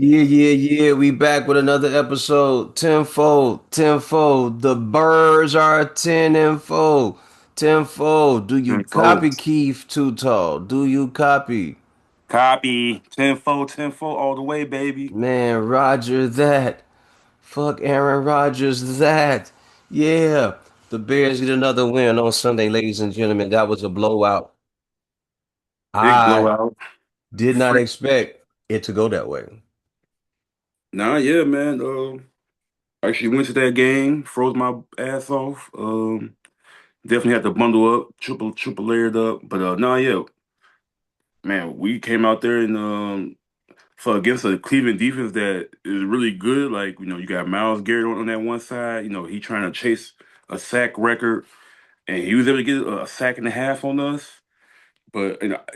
Yeah. We back with another episode. Tenfold, tenfold. The birds are 10 and fold. Tenfold. Do you copy Tenfold. Keith Too Tall? Do you copy? Copy. Tenfold, tenfold all the way, baby. Man, Roger that. Fuck Aaron Rodgers that. Yeah. The Bears get another win on Sunday, ladies and gentlemen. That was a blowout. Big I blowout. did not Freak. expect it to go that way. Nah, yeah, man. Actually went to that game, froze my ass off. Definitely had to bundle up, triple layered up. But nah, yeah, man, we came out there and for against a Cleveland defense that is really good. Like, you got Miles Garrett on that one side. He trying to chase a sack record, and he was able to get a sack and a half on us. But at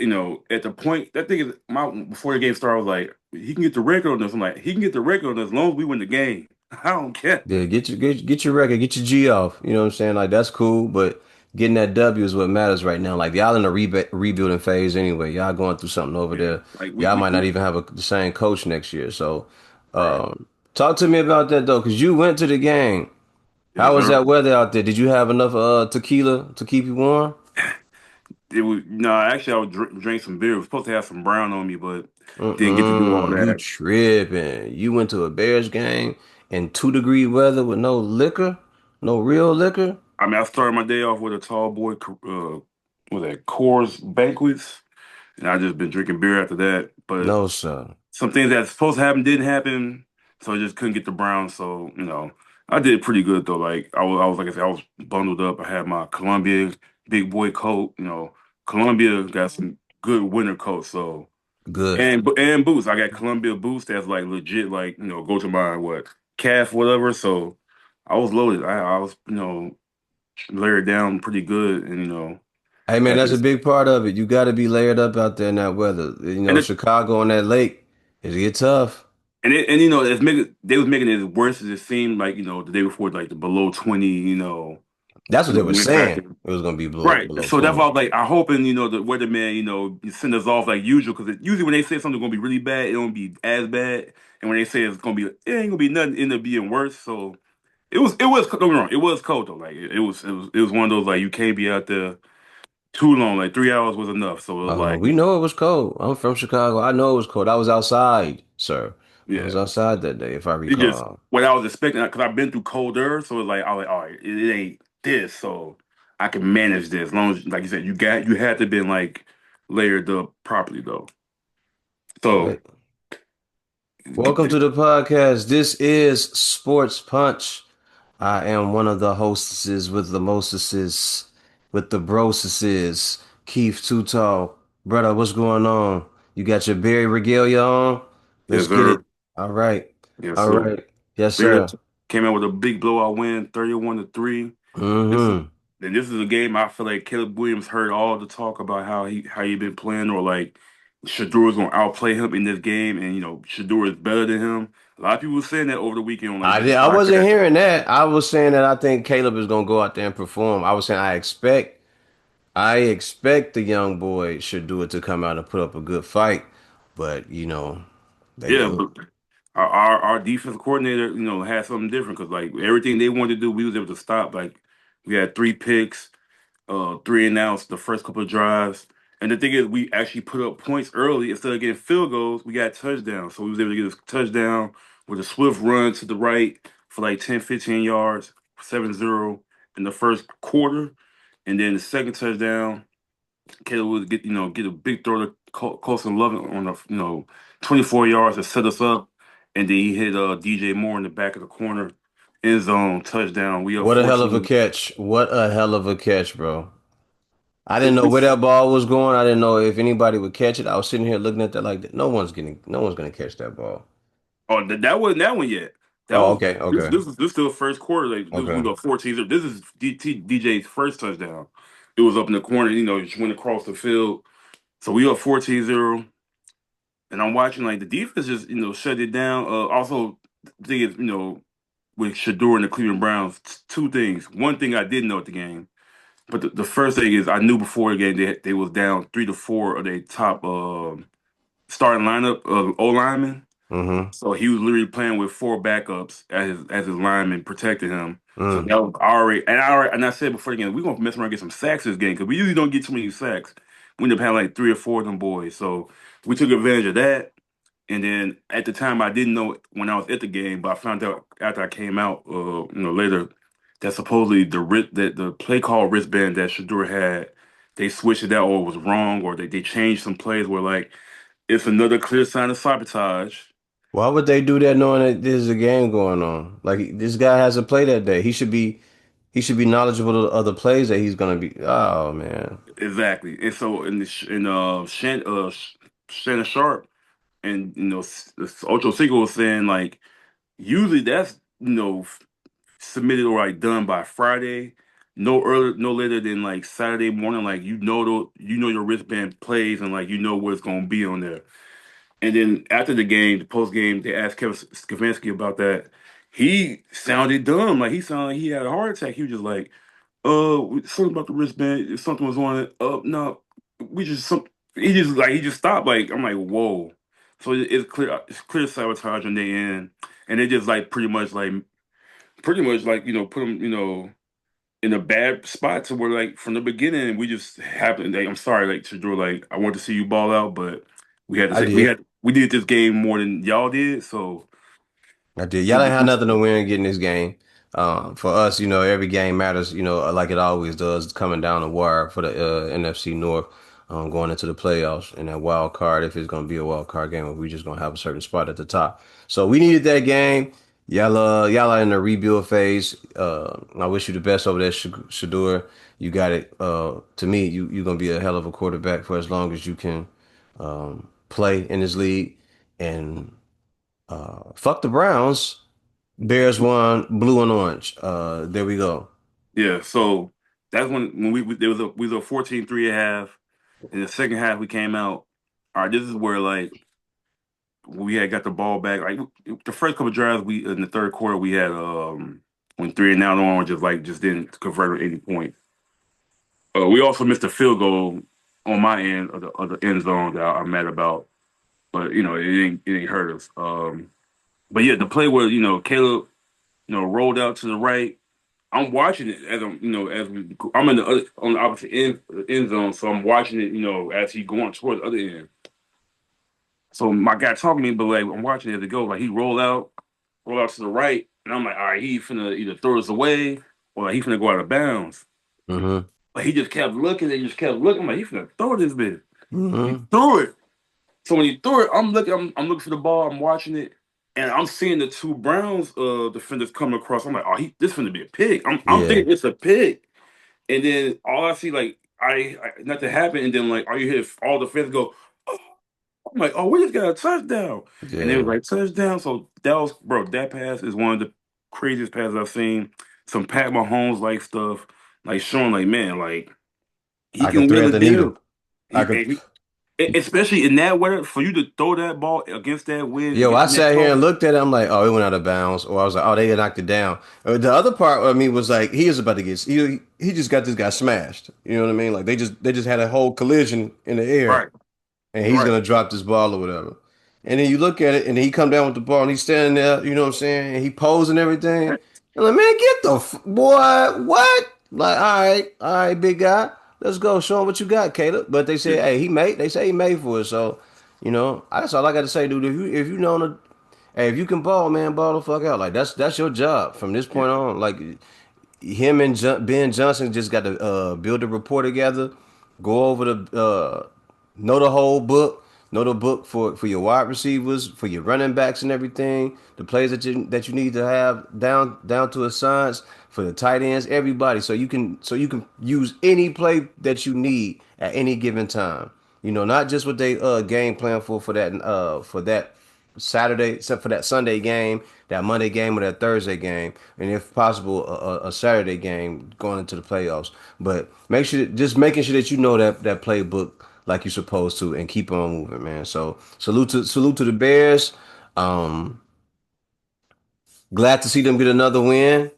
the point that thing is my before the game started, I was like, he can get the record on this. I'm like, he can get the record on this as long as we win the game. I don't care. Yeah, get your record, get your G off. You know what I'm saying? Like that's cool, but getting that W is what matters right now. Like y'all in a rebuilding phase anyway. Y'all going through something over Yeah, there. like Y'all might not even have the same coach next year. So, right. talk to me about that though, because you went to the game. Yes, How was sir. that weather out there? Did you have enough tequila to keep you warm? It was no, actually, I would drink some beer. I was supposed to have some brown on me, but didn't get to do all You that. tripping. You went to a Bears game in 2-degree weather with no liquor, no real liquor? I mean, I started my day off with a tall boy, was that Coors Banquets, and I just been drinking beer after that. But No, sir. some things that's supposed to happen didn't happen, so I just couldn't get the brown. So I did pretty good though. Like I was like I said, I was bundled up. I had my Columbia big boy coat. Columbia got some good winter coats. So Good. and boots. I got Columbia boots that's like legit. Like go to my what calf whatever. So I was loaded. I was layered down pretty good, and Hey man, had that's a this. big part of it. You got to be layered up out there in that weather. And it, Chicago on that lake, it get tough. they was making it as worse as it seemed. Like the day before, like the below 20. That's what they were Wind saying. factor. It was gonna be below Right. below So that's 20. why I was like, I hoping, the weatherman, you send us off like usual. Because usually when they say something's gonna be really bad, it don't be as bad. And when they say it ain't gonna be nothing, it end up being worse. So it was, don't get me wrong, it was cold though. Like it was one of those like you can't be out there too long. Like 3 hours was enough. So it was like, We know it was cold. I'm from Chicago. I know it was cold. I was outside, sir. I was yeah, outside that day, if I it just recall. what I was expecting because I've been through colder. So it's like I was like, all right, it ain't this, so I can manage this. As long as, like you said, you had to been like layered up properly though. So. Hey, welcome to the podcast. This is Sports Punch. I am one of the hostesses with the mostesses, with the brosesses. Keith Too Tall. Brother, what's going on? You got your berry regalia on? Let's Yes, get sir. it. All right. Yes, All sir. right. Yes, Bears sir. came out with a big blowout win, 31-3. This is Mm-hmm. and this is a game I feel like Caleb Williams heard all the talk about how he been playing, or like Shador is gonna outplay him in this game, and Shador is better than him. A lot of people were saying that over the weekend on like different I wasn't podcasts. hearing that. I was saying that I think Caleb is gonna go out there and perform. I was saying I expect the young boy should do it to come out and put up a good fight. But they Yeah, go. but our defensive coordinator, had something different because like everything they wanted to do, we was able to stop. Like we had 3 picks. 3 and outs the first couple of drives. And the thing is, we actually put up points early instead of getting field goals. We got touchdowns, so we was able to get a touchdown with a swift run to the right for like 10, 15 yards, 7-0 in the first quarter, and then the second touchdown, Caleb would get a big throw to Colson Love on the 24 yards to set us up, and then he hit DJ Moore in the back of the corner, end zone touchdown. We up What a hell of a 14. catch. What a hell of a catch, bro. I didn't It, know where it's that ball was going. I didn't know if anybody would catch it. I was sitting here looking at that like no one's gonna catch that ball. Oh, that wasn't that one yet. That Oh, was okay, this. okay, This still first quarter. Like we okay. got 14. This is DJ's first touchdown. It was up in the corner. Just went across the field. So we up 14-0. And I'm watching like the defense just shut it down. Also, the thing is with Shador and the Cleveland Browns, two things. One thing I didn't know at the game, but the first thing is I knew before the game they was down 3 to 4 of their top starting lineup of O linemen. Mm-hmm. So he was literally playing with four backups as his lineman protecting him. So Mm. that was already, and I said before the game, we're gonna mess around and get some sacks this game because we usually don't get too many sacks. We end up having like three or four of them boys. So we took advantage of that. And then at the time, I didn't know when I was at the game, but I found out after I came out, later, that supposedly that the play call wristband that Shador had, they switched it out or it was wrong, or they changed some plays where like it's another clear sign of sabotage. Why would they do that knowing that there's a game going on? Like this guy has to play that day. He should be knowledgeable of the other plays that he's gonna be. Oh man. Exactly. And so Shannon Sharp and Ocho Cinco was saying like usually that's submitted or like done by Friday, no later than like Saturday morning. Like your wristband plays and like what it's gonna be on there. And then after the game, the post game, they asked Kevin Stefanski about that. He sounded dumb, like he sounded like he had a heart attack. He was just like, something about the wristband. If something was on it. No, we just some." He just stopped. Like I'm like, whoa. So it's clear sabotage on their end, and they just like pretty much like put them in a bad spot to where like from the beginning we just happened. Like, I'm sorry, like to draw. Like I want to see you ball out, but we had to I say did. we did this game more than y'all did. So I did. we, Y'all ain't had we, nothing to win getting this game. For us, every game matters, like it always does. It's coming down the wire for the NFC North, going into the playoffs and that wild card, if it's going to be a wild card game, or we just going to have a certain spot at the top. So we needed that game. Y'all are in the rebuild phase. I wish you the best over there, Shador. You got it. To me, you're going to be a hell of a quarterback for as long as you can play in this league. And fuck the Browns. Bears won blue and orange. There we go. yeah. So that's when there was we was a 14-3 at half. In the second half, we came out. All right, this is where like we had got the ball back. Like the first couple drives, we in the third quarter we had when three and now on just didn't convert at any point. We also missed a field goal on my end of the end zone that I'm mad about, but it ain't hurt us. But yeah, the play where Caleb rolled out to the right. I'm watching it as I'm in the on the opposite end zone, so I'm watching it as he going towards the other end. So my guy talking to me, but like I'm watching it as it goes. Like he roll out to the right, and I'm like, all right, he finna either throw us away or like he finna go out of bounds. Mm-hmm. But he just kept looking and just kept looking. I'm like, he finna throw this bitch. He Mm-hmm. threw it. So when he threw it, I'm looking for the ball. I'm watching it, and I'm seeing the two Browns defenders coming across. I'm like, oh, this finna be a pick. I'm Yeah. thinking it's a pick, and then all I see like nothing happened, and then like all you hear is all the fans go. Oh. I'm like, oh, we just got a touchdown, and they was Yeah. like touchdown. So that was bro. That pass is one of the craziest passes I've seen. Some Pat Mahomes like stuff, like showing like man, like he I could can wheel thread the the needle. deal. I He, could. Especially in that weather, for you to throw that ball against that wind, Yo, I in that sat here cold. and looked at it. I'm like, oh, it went out of bounds. Or I was like, oh, they knocked it down. The other part of me was like, he is about to get. He just got this guy smashed. You know what I mean? Like they just had a whole collision in the air. Right, And he's right. gonna drop this ball or whatever. And then you look at it, and he come down with the ball, and he's standing there, you know what I'm saying? And he posing everything. And like, man, get the boy, what? Like, all right, big guy, let's go. Show him what you got, Caleb. But they say, hey, he made. They say he made for it. So, that's all I got to say, dude. If you know the, hey, if you can ball, man, ball the fuck out. Like that's your job from this Yeah, point on. Like him and Ben Johnson just got to build a rapport together, go over the know the whole book, know the book for your wide receivers, for your running backs and everything, the plays that you need to have down to a science for the tight ends, everybody, so you can use any play that you need at any given time. Not just what they game plan for that Saturday, except for that Sunday game, that Monday game, or that Thursday game, and if possible, a Saturday game going into the playoffs. But just making sure that you know that playbook like you're supposed to, and keep on moving, man. So salute to the Bears. Um, Glad to see them get another win.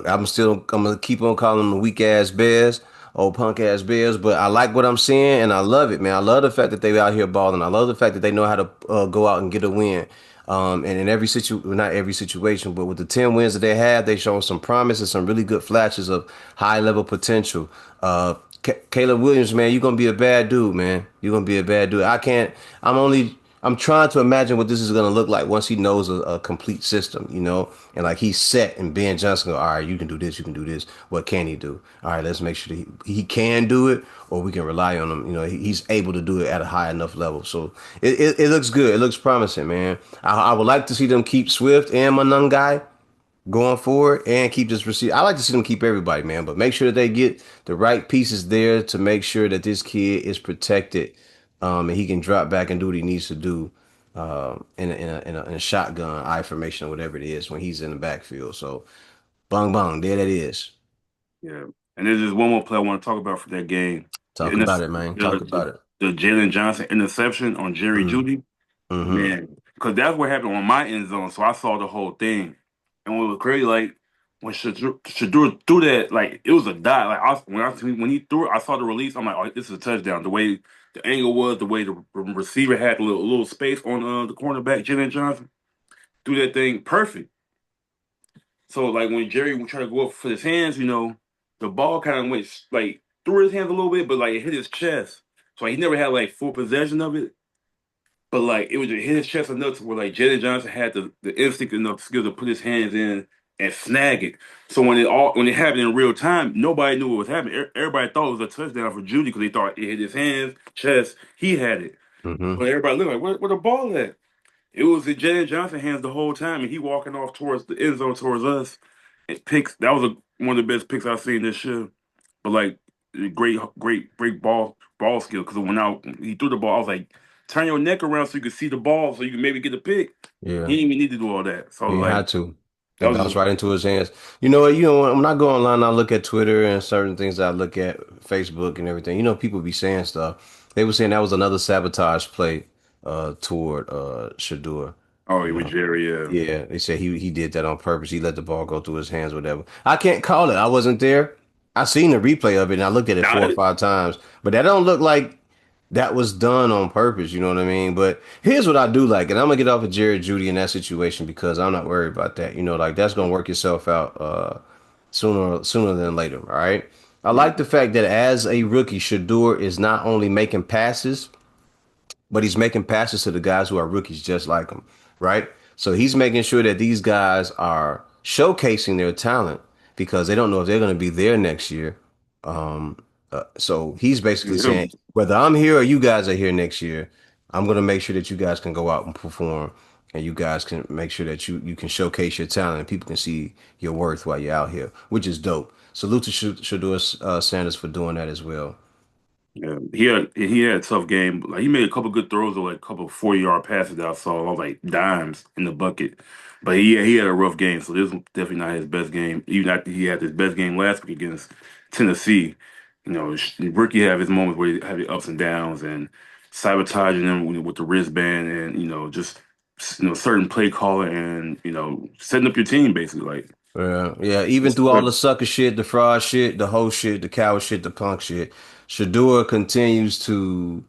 I'm gonna keep on calling them the weak ass Bears. old punk ass Bears, but I like what I'm seeing and I love it, man. I love the fact that they out here balling. I love the fact that they know how to go out and get a win. And in every not every situation, but with the 10 wins that they have, they shown some promise and some really good flashes of high level potential. Caleb Williams, man, you're gonna be a bad dude, man. You're gonna be a bad dude. I can't. I'm trying to imagine what this is gonna look like once he knows a complete system, and like he's set. And Ben Johnson go, all right, you can do this, you can do this. What can he do? All right, let's make sure that he can do it, or we can rely on him. He's able to do it at a high enough level. So it looks good. It looks promising, man. I would like to see them keep Swift and Manungai going forward and keep this receiver. I like to see them keep everybody, man, but make sure that they get the right pieces there to make sure that this kid is protected, and he can drop back and do what he needs to do, in a shotgun I formation or whatever it is when he's in the backfield. So, bang bang, there that is. Yeah. And there's just one more play I want to talk about for that game. The, Talk about interce- it, man. Talk the, about it. the Jalen Johnson interception on Jerry Mm, Judy. mm-hmm. Man, because that's what happened on my end zone. So I saw the whole thing. And what was crazy, like, when Shadur threw that, like, it was a dot. Like, when he threw it, I saw the release. I'm like, oh, this is a touchdown. The way the angle was, the way the receiver had a little space on the cornerback, Jalen Johnson, threw that thing perfect. So like when Jerry would try to go up for his hands, the ball kind of went like through his hands a little bit, but like it hit his chest. So he never had like full possession of it. But like it was just hit his chest enough to where like Jaden Johnson had the instinct enough skill to put his hands in and snag it. So when it happened in real time, nobody knew what was happening. Everybody thought it was a touchdown for Judy because they thought it hit his hands, chest, he had it. Mm-hmm. But everybody looked like where the ball at? It was in Jaden Johnson hands the whole time, and he walking off towards the end zone towards us. And picks that was one of the best picks I've seen this year. But like great ball skill because when he threw the ball, I was like, turn your neck around so you can see the ball so you can maybe get a pick. He Yeah. didn't even need to do all that. So He like had to. that It was bounced just right into his hands. You know what? When I go online, I look at Twitter and certain things I look at Facebook and everything. People be saying stuff. They were saying that was another sabotage play toward Shadur. oh You it was know. Jerry. Yeah, Yeah, they said he did that on purpose. He let the ball go through his hands, whatever. I can't call it. I wasn't there. I seen the replay of it and I looked at it nah, 4 or 5 times. But that don't look like that was done on purpose, you know what I mean? But here's what I do like, and I'm gonna get off of Jared Judy in that situation because I'm not worried about that. Like that's gonna work itself out sooner than later. All right. I yeah, like the fact that as a rookie, Shador is not only making passes, but he's making passes to the guys who are rookies just like him, right? So he's making sure that these guys are showcasing their talent because they don't know if they're going to be there next year. So he's basically yeah, saying, whether I'm here or you guys are here next year, I'm going to make sure that you guys can go out and perform, and you guys can make sure that you can showcase your talent and people can see your worth while you're out here, which is dope. Salute to Shador Sanders for doing that as well. yeah. He had a tough game. Like he made a couple good throws or like a couple 40-yard passes that I saw, like dimes in the bucket. But he had a rough game, so this was definitely not his best game. Even after he had his best game last week against Tennessee, Rookie have his moments where he have the ups and downs and sabotaging them with the wristband and just certain play calling and setting up your team basically like. Yeah, yeah. Even through all the sucker shit, the fraud shit, the hoe shit, the coward shit, the punk shit, Shador continues to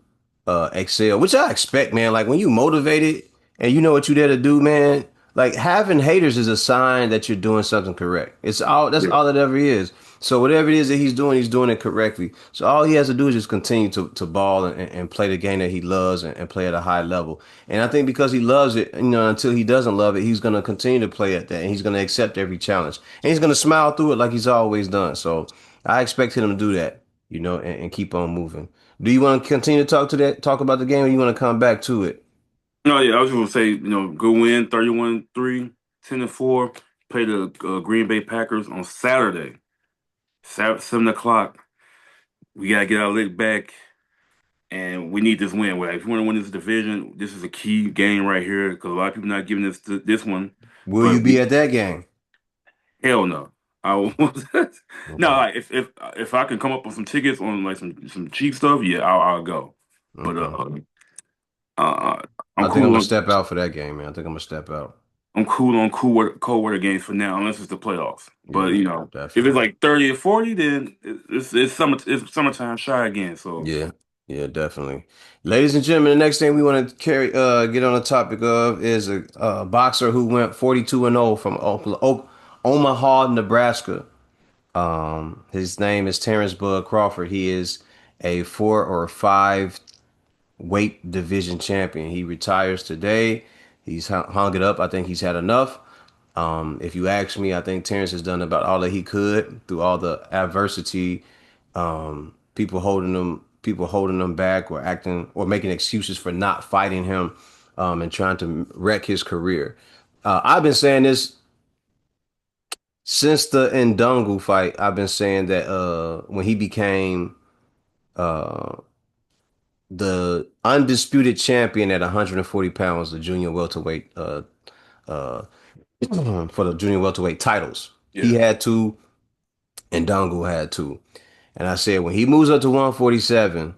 excel, which I expect, man. Like when you motivated and you know what you're there to do, man. Like having haters is a sign that you're doing something correct. It's all that's Yeah, all it ever is. So whatever it is that he's doing it correctly. So all he has to do is just continue to ball and play the game that he loves and play at a high level. And I think because he loves it, until he doesn't love it, he's gonna continue to play at that and he's gonna accept every challenge. And he's gonna smile through it like he's always done. So I expect him to do that, and keep on moving. Do you want to continue to talk about the game, or you want to come back to it? no, yeah, I was just gonna say, go win 31-3, 10-4. Play the Green Bay Packers on Saturday, 7 o'clock. We gotta get our lick back, and we need this win. Like, if we want to win this division, this is a key game right here because a lot of people not giving this one. Will you But be at that game? hell no, I will. No, Okay. like if I can come up with some tickets on like some cheap stuff, yeah, I'll go. But Okay. uh, I'm I think I'm cool gonna on. step out for that game, man. I think I'm gonna step out. I'm cool on cold weather games for now, unless it's the playoffs. But Yeah, if it's definitely. like 30 or 40, then it's summertime shy again. So Yeah, yeah, definitely. Ladies and gentlemen, the next thing we want to get on the topic of is a boxer who went 42-0 from Omaha, Nebraska. His name is Terrence Bud Crawford. He is a 4 or 5 weight division champion. He retires today. He's hung it up. I think he's had enough. If you ask me, I think Terrence has done about all that he could through all the adversity, people holding him back or acting or making excuses for not fighting him, and trying to wreck his career. I've been saying this since the Ndungu fight. I've been saying that when he became the undisputed champion at 140 pounds, the junior welterweight, for the junior welterweight titles, he yeah, had to, and Dongu had to. And I said when he moves up to 147,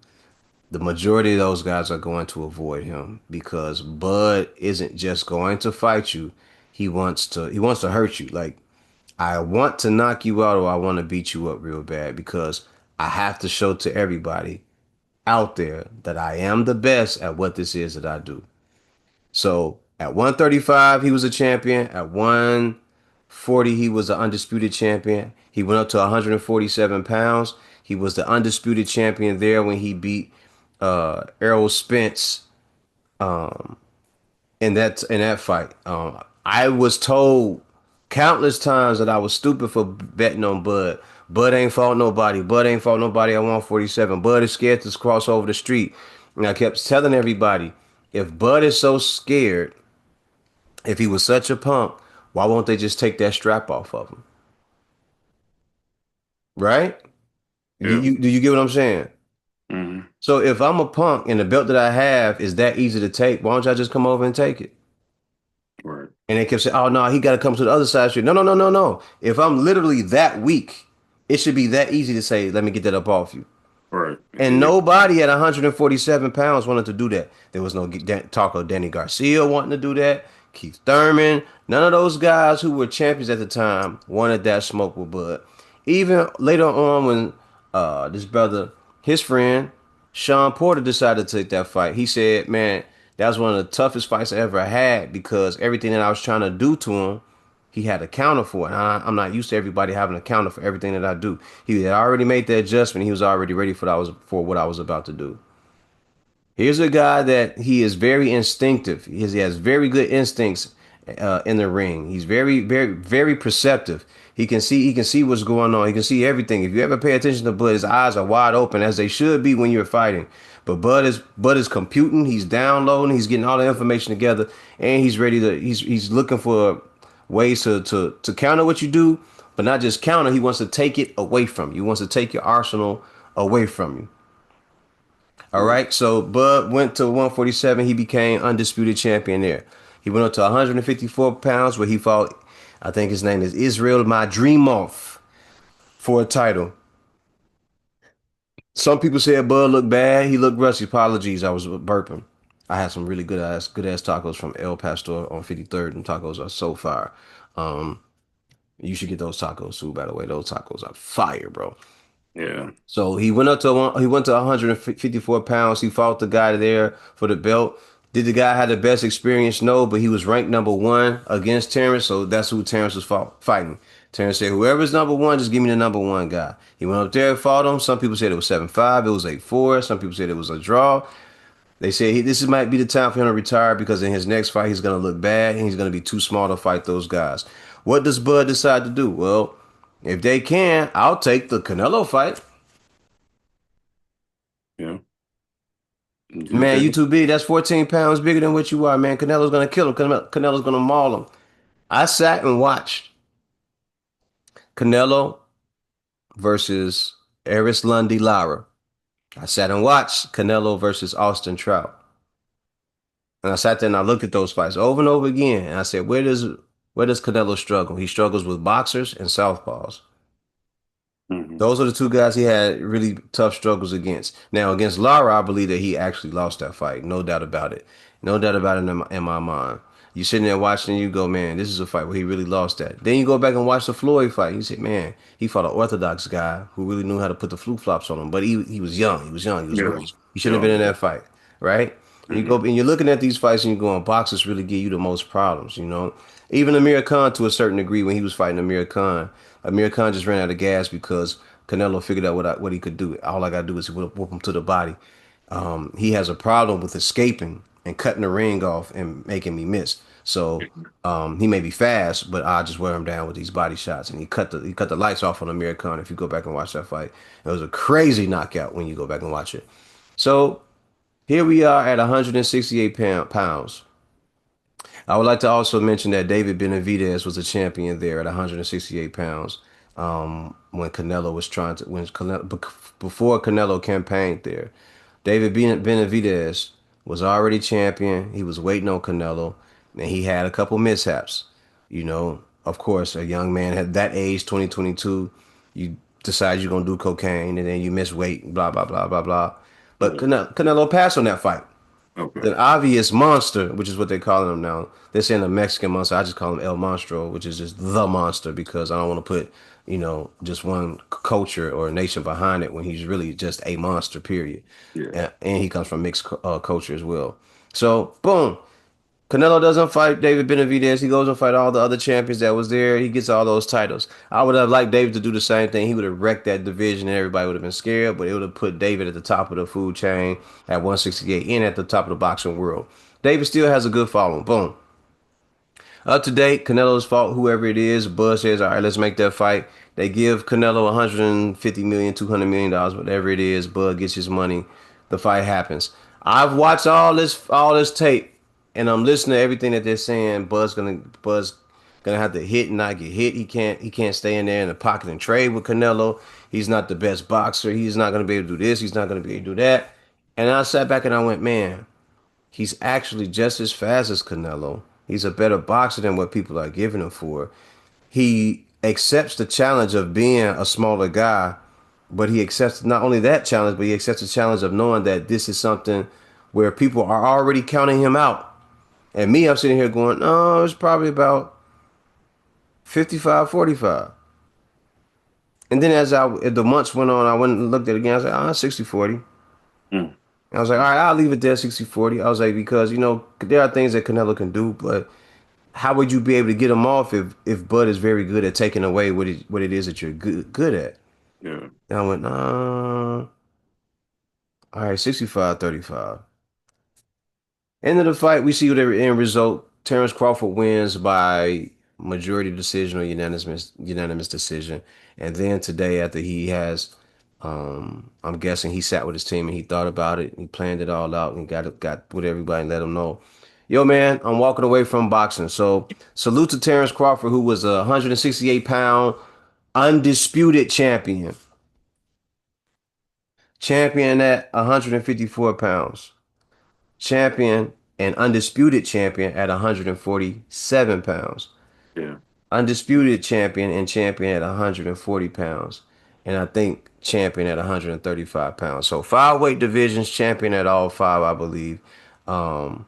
the majority of those guys are going to avoid him because Bud isn't just going to fight you. He wants to hurt you. Like, I want to knock you out or I want to beat you up real bad because I have to show to everybody out there that I am the best at what this is that I do. So at 135, he was a champion. At 140, he was the undisputed champion. He went up to 147 pounds. He was the undisputed champion there when he beat Errol Spence in that fight. I was told countless times that I was stupid for betting on Bud. Bud ain't fought nobody. Bud ain't fought nobody at 147. Bud is scared to cross over the street. And I kept telling everybody, if Bud is so scared, if he was such a punk, why won't they just take that strap off of him? Right? yeah, Do you get what I'm saying? hmm So if I'm a punk and the belt that I have is that easy to take, why don't y'all just come over and take it? right, And they kept saying, "Oh no, he got to come to the other side of the street." No, no, no, no, no. If I'm literally that weak, it should be that easy to say, "Let me get that up off you." right. And nobody at 147 pounds wanted to do that. There was no talk of Danny Garcia wanting to do that. Keith Thurman, none of those guys who were champions at the time wanted that smoke with Bud. Even later on, when this brother, his friend Sean Porter, decided to take that fight, he said, "Man, that was one of the toughest fights I ever had because everything that I was trying to do to him, he had a counter for it. And I'm not used to everybody having a counter for everything that I do. He had already made the adjustment. He was already ready for what I was about to do. Here's a guy that he is very instinctive. He has very good instincts in the ring. He's very, very, very perceptive. He can see what's going on. He can see everything. If you ever pay attention to Bud, his eyes are wide open as they should be when you're fighting. But Bud is computing. He's downloading. He's getting all the information together, and he's ready to. He's looking for ways to counter what you do, but not just counter. He wants to take it away from you. He wants to take your arsenal away from you. All Right. right. So Bud went to 147. He became undisputed champion there. He went up to 154 pounds where he fought, I think his name is Israel Madrimov for a title. Some people said Bud looked bad. He looked rusty. Apologies. I was burping. I had some really good ass tacos from El Pastor on 53rd. And tacos are so fire. Um, you should get those tacos too, by the way. Those tacos are fire, bro. Yeah. So he went to 154 pounds. He fought the guy there for the belt. Did the guy have the best experience? No, but he was ranked number one against Terrence, so that's who Terrence was fighting. Terrence said, "Whoever's number one, just give me the number one guy." He went up there and fought him. Some people said it was 7-5. It was 8-4. Some people said it was a draw. They said might be the time for him to retire because in his next fight he's going to look bad and he's going to be too small to fight those guys. What does Bud decide to do? Well, if they can, I'll take the Canelo fight. Yeah. Do Man, you that. too big. That's 14 pounds bigger than what you are, man. Canelo's gonna kill him. Canelo's gonna maul him. I sat and watched Canelo versus Eris Lundy Lara. I sat and watched Canelo versus Austin Trout. And I sat there and I looked at those fights over and over again. And I said, where does Canelo struggle? He struggles with boxers and southpaws. Hmm Those are the two guys he had really tough struggles against. Now, against Lara, I believe that he actually lost that fight. No doubt about it. No doubt about it in my mind. You sitting there watching, you go, man, this is a fight where he really lost that. Then you go back and watch the Floyd fight. You say, man, he fought an orthodox guy who really knew how to put the flip flops on him. But he was young. He was young. He was Yeah. green. He shouldn't have Yeah. been in that fight, right? And you go Hmm. and you're looking at these fights and you're going, boxers really give you the most problems, you know. Even Amir Khan, to a certain degree, when he was fighting Amir Khan just ran out of gas because Canelo figured out what he could do. All I gotta do is whoop him to the body. He has a problem with escaping and cutting the ring off and making me miss. So he may be fast, but I just wear him down with these body shots. And he cut the lights off on Amir Khan. If you go back and watch that fight, it was a crazy knockout when you go back and watch it. So here we are at 168 pounds. I would like to also mention that David Benavidez was a champion there at 168 pounds when Canelo was trying to before Canelo campaigned there. Benavidez was already champion. He was waiting on Canelo, and he had a couple mishaps. You know, of course, a young man at that age, 2022, you decide you're gonna do cocaine, and then you miss weight, blah blah blah blah blah. But Yeah. Canelo passed on that fight. Okay. The obvious monster, which is what they're calling him now. They're saying the Mexican monster. I just call him El Monstro, which is just the monster because I don't want to put, just one culture or nation behind it when he's really just a monster, period. Yeah. And he comes from mixed culture as well. So, boom. Canelo doesn't fight David Benavidez. He goes and fight all the other champions that was there. He gets all those titles. I would have liked David to do the same thing. He would have wrecked that division and everybody would have been scared, but it would have put David at the top of the food chain at 168 and at the top of the boxing world. David still has a good following. Boom. Up to date, Canelo's fought whoever it is. Bud says, all right, let's make that fight. They give Canelo 150 million, $200 million, whatever it is. Bud gets his money. The fight happens. I've watched all this tape, and I'm listening to everything that they're saying. Bud's gonna have to hit and not get hit. He can't stay in there in the pocket and trade with Canelo. He's not the best boxer. He's not gonna be able to do this. He's not gonna be able to do that. And I sat back and I went, man, he's actually just as fast as Canelo. He's a better boxer than what people are giving him for. He accepts the challenge of being a smaller guy, but he accepts not only that challenge, but he accepts the challenge of knowing that this is something where people are already counting him out. And me, I'm sitting here going, no, it's probably about 55-45. And then as the months went on, I went and looked at it again. I was like, 60-40. Mm. I was like, all right, I'll leave it there 60-40. I was like, because, there are things that Canelo can do, but how would you be able to get him off if Bud is very good at taking away what it is that you're good at? Yeah. And I went, all right, 65-35. End of the fight, we see whatever end result. Terrence Crawford wins by majority decision or unanimous decision. And then today, after he has, I'm guessing he sat with his team and he thought about it. And he planned it all out and got with everybody and let them know, yo, man, I'm walking away from boxing. So salute to Terrence Crawford, who was a 168-pound undisputed champion at 154 pounds. Champion and undisputed champion at 147 pounds. Yeah. Undisputed champion and champion at 140 pounds. And I think champion at 135 pounds. So five weight divisions, champion at all five, I believe. Um,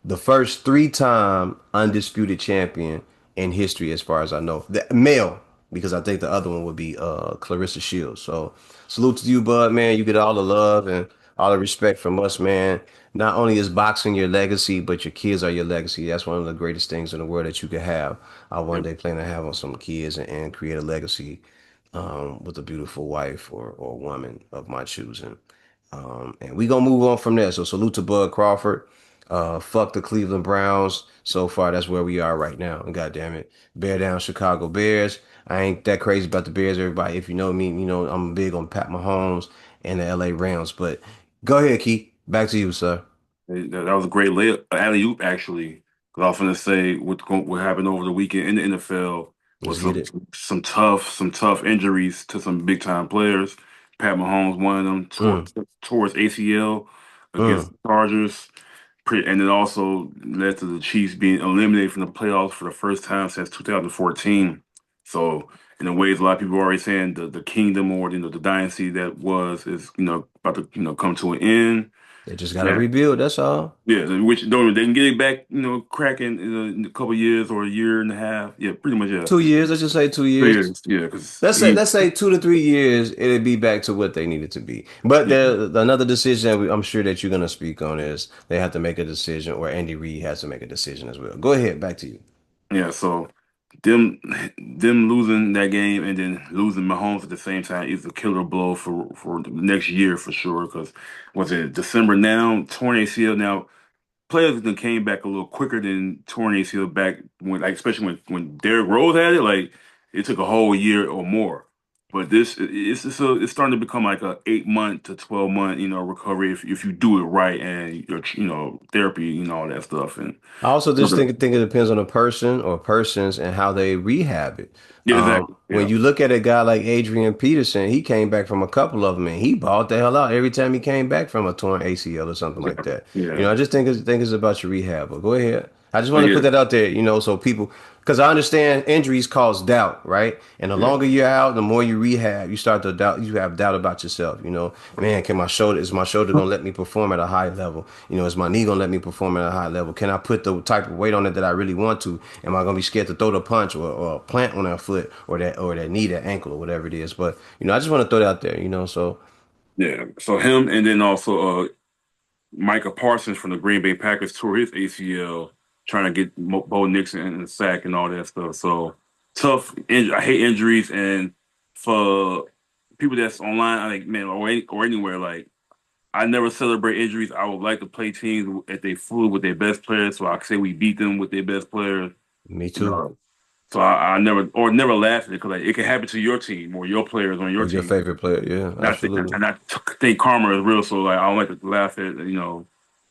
the first three-time undisputed champion in history, as far as I know. The male, because I think the other one would be Clarissa Shields. So salute to you, Bud, man. You get all the love and all the respect from us, man. Not only is boxing your legacy, but your kids are your legacy. That's one of the greatest things in the world that you could have. I one Yeah. day plan to have on some kids and create a legacy with a beautiful wife or woman of my choosing. And we gonna move on from there. So salute to Bud Crawford. Fuck the Cleveland Browns. So far, that's where we are right now. And God damn it, bear down Chicago Bears. I ain't that crazy about the Bears. Everybody, if you know me, you know I'm big on Pat Mahomes and the LA Rams. But go ahead, Keith. Back to you, sir. That was a great layup, alley oop actually. Because I was going to say what happened over the weekend in the NFL Let's was get some it. some tough injuries to some big time players. Pat Mahomes, one of them, Mm, tore his ACL against mm. the Chargers. And it also led to the Chiefs being eliminated from the playoffs for the first time since 2014. So, in a ways, a lot of people are already saying the kingdom or the dynasty that was is about to come to an end. They just got to Yeah, rebuild. That's all. yeah. Which don't they can get it back, cracking in a couple years or a year and a half. Yeah, pretty much. Yeah, 2 years. Let's just say 2 years. 3 years. Yeah, because Let's say 2 to 3 years, it'll be back to what they needed to be. But yeah, another decision that I'm sure that you're gonna speak on is they have to make a decision, or Andy Reid has to make a decision as well. Go ahead, back to you. yeah. So them them losing that game and then losing Mahomes at the same time is a killer blow for the next year for sure. Because was it December now? Torn ACL now. Players that came back a little quicker than torn ACL back when, like, especially when Derrick Rose had it, like it took a whole year or more. But it's starting to become like a 8 month to 12 month recovery if you do it right and your therapy all that stuff and I also just think it depends on the person or persons and how they rehab it. yeah, exactly, When yeah, you look at a guy like Adrian Peterson, he came back from a couple of them and he balled the hell out every time he came back from a torn ACL or something like exactly, that. yeah, I just think it's about your rehab. But go ahead. I just want to yeah, put that out there, so people, because I understand injuries cause doubt, right? And the yeah, longer you're out, the more you rehab, you start to doubt. You have doubt about yourself. Man, is my shoulder gonna let me perform at a high level? Is my knee gonna let me perform at a high level? Can I put the type of weight on it that I really want to? Am I gonna be scared to throw the punch or plant on that foot or that knee, that ankle, or whatever it is? But I just want to throw that out there. So yeah. So him and then also Micah Parsons from the Green Bay Packers tore his ACL trying to get Bo Nixon in the sack and all that stuff. So tough. I hate injuries, and for people that's online, I like man or anywhere, like I never celebrate injuries. I would like to play teams if they full with their best players, so I can say we beat them with their best players. me You too. know, so I never laugh at it because like it can happen to your team or your players on your Or your team. favorite player? Yeah, absolutely. And I think karma is real, so like I don't like to laugh at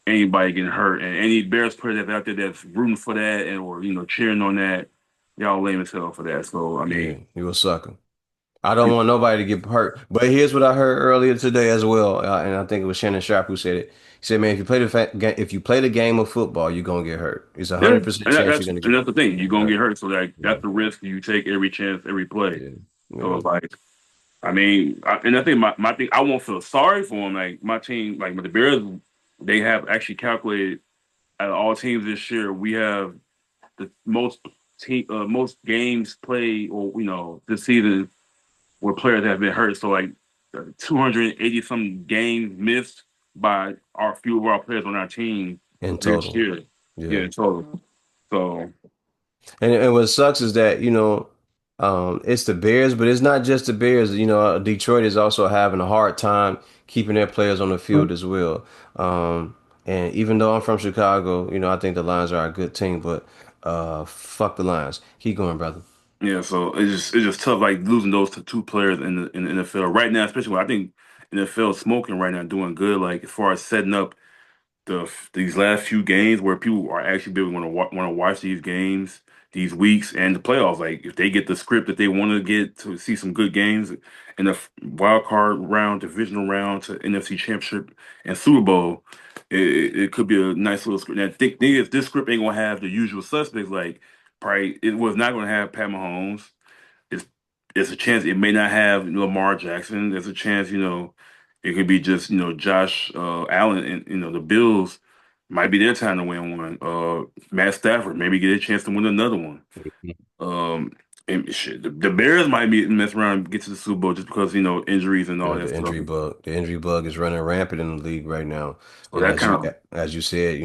anybody getting hurt and any Bears player that's out there that's rooting for that and or cheering on that. Y'all lame as hell for that. So I Yeah, mean, you a sucker. I don't want nobody to get hurt. But here's what I heard earlier today as well, and I think it was Shannon Sharp who said it. He said, "Man, if you play the game of football, you're gonna get hurt. It's a yeah, 100% chance you're gonna and get that's the thing. You're gonna hurt." get hurt, so like Yeah, that's the risk you take every chance, every play. yeah, So yeah. it's like I mean, and I think my thing, I won't feel sorry for them. Like my team, like with the Bears, they have actually calculated out of all teams this year, we have the most games played or this season where players have been hurt. So like 280 some games missed by our few of our players on our team In this total, year. Yeah, yeah. in total. So And what sucks is that, it's the Bears, but it's not just the Bears. Detroit is also having a hard time keeping their players on the field as well. And even though I'm from Chicago, I think the Lions are a good team, but fuck the Lions. Keep going, brother. yeah, so it's just tough like losing those two players in the NFL right now, especially when I think NFL is smoking right now, doing good. Like as far as setting up these last few games where people are actually be want to watch these games, these weeks, and the playoffs. Like if they get the script that they want to get to see some good games in the wild card round, divisional round to NFC Championship and Super Bowl, it could be a nice little script. And the thing is, this script ain't gonna have the usual suspects. Like probably it was not gonna have Pat Mahomes. It's there's a chance it may not have Lamar Jackson. There's a chance, it could be just, Josh Allen and the Bills might be their time to win one. Matt Stafford maybe get a chance to win another one. Um and shit, the Bears might be mess around and get to the Super Bowl just because, injuries and all Yeah, that stuff. the injury bug is running rampant in the league right now, So and that kind of as you said,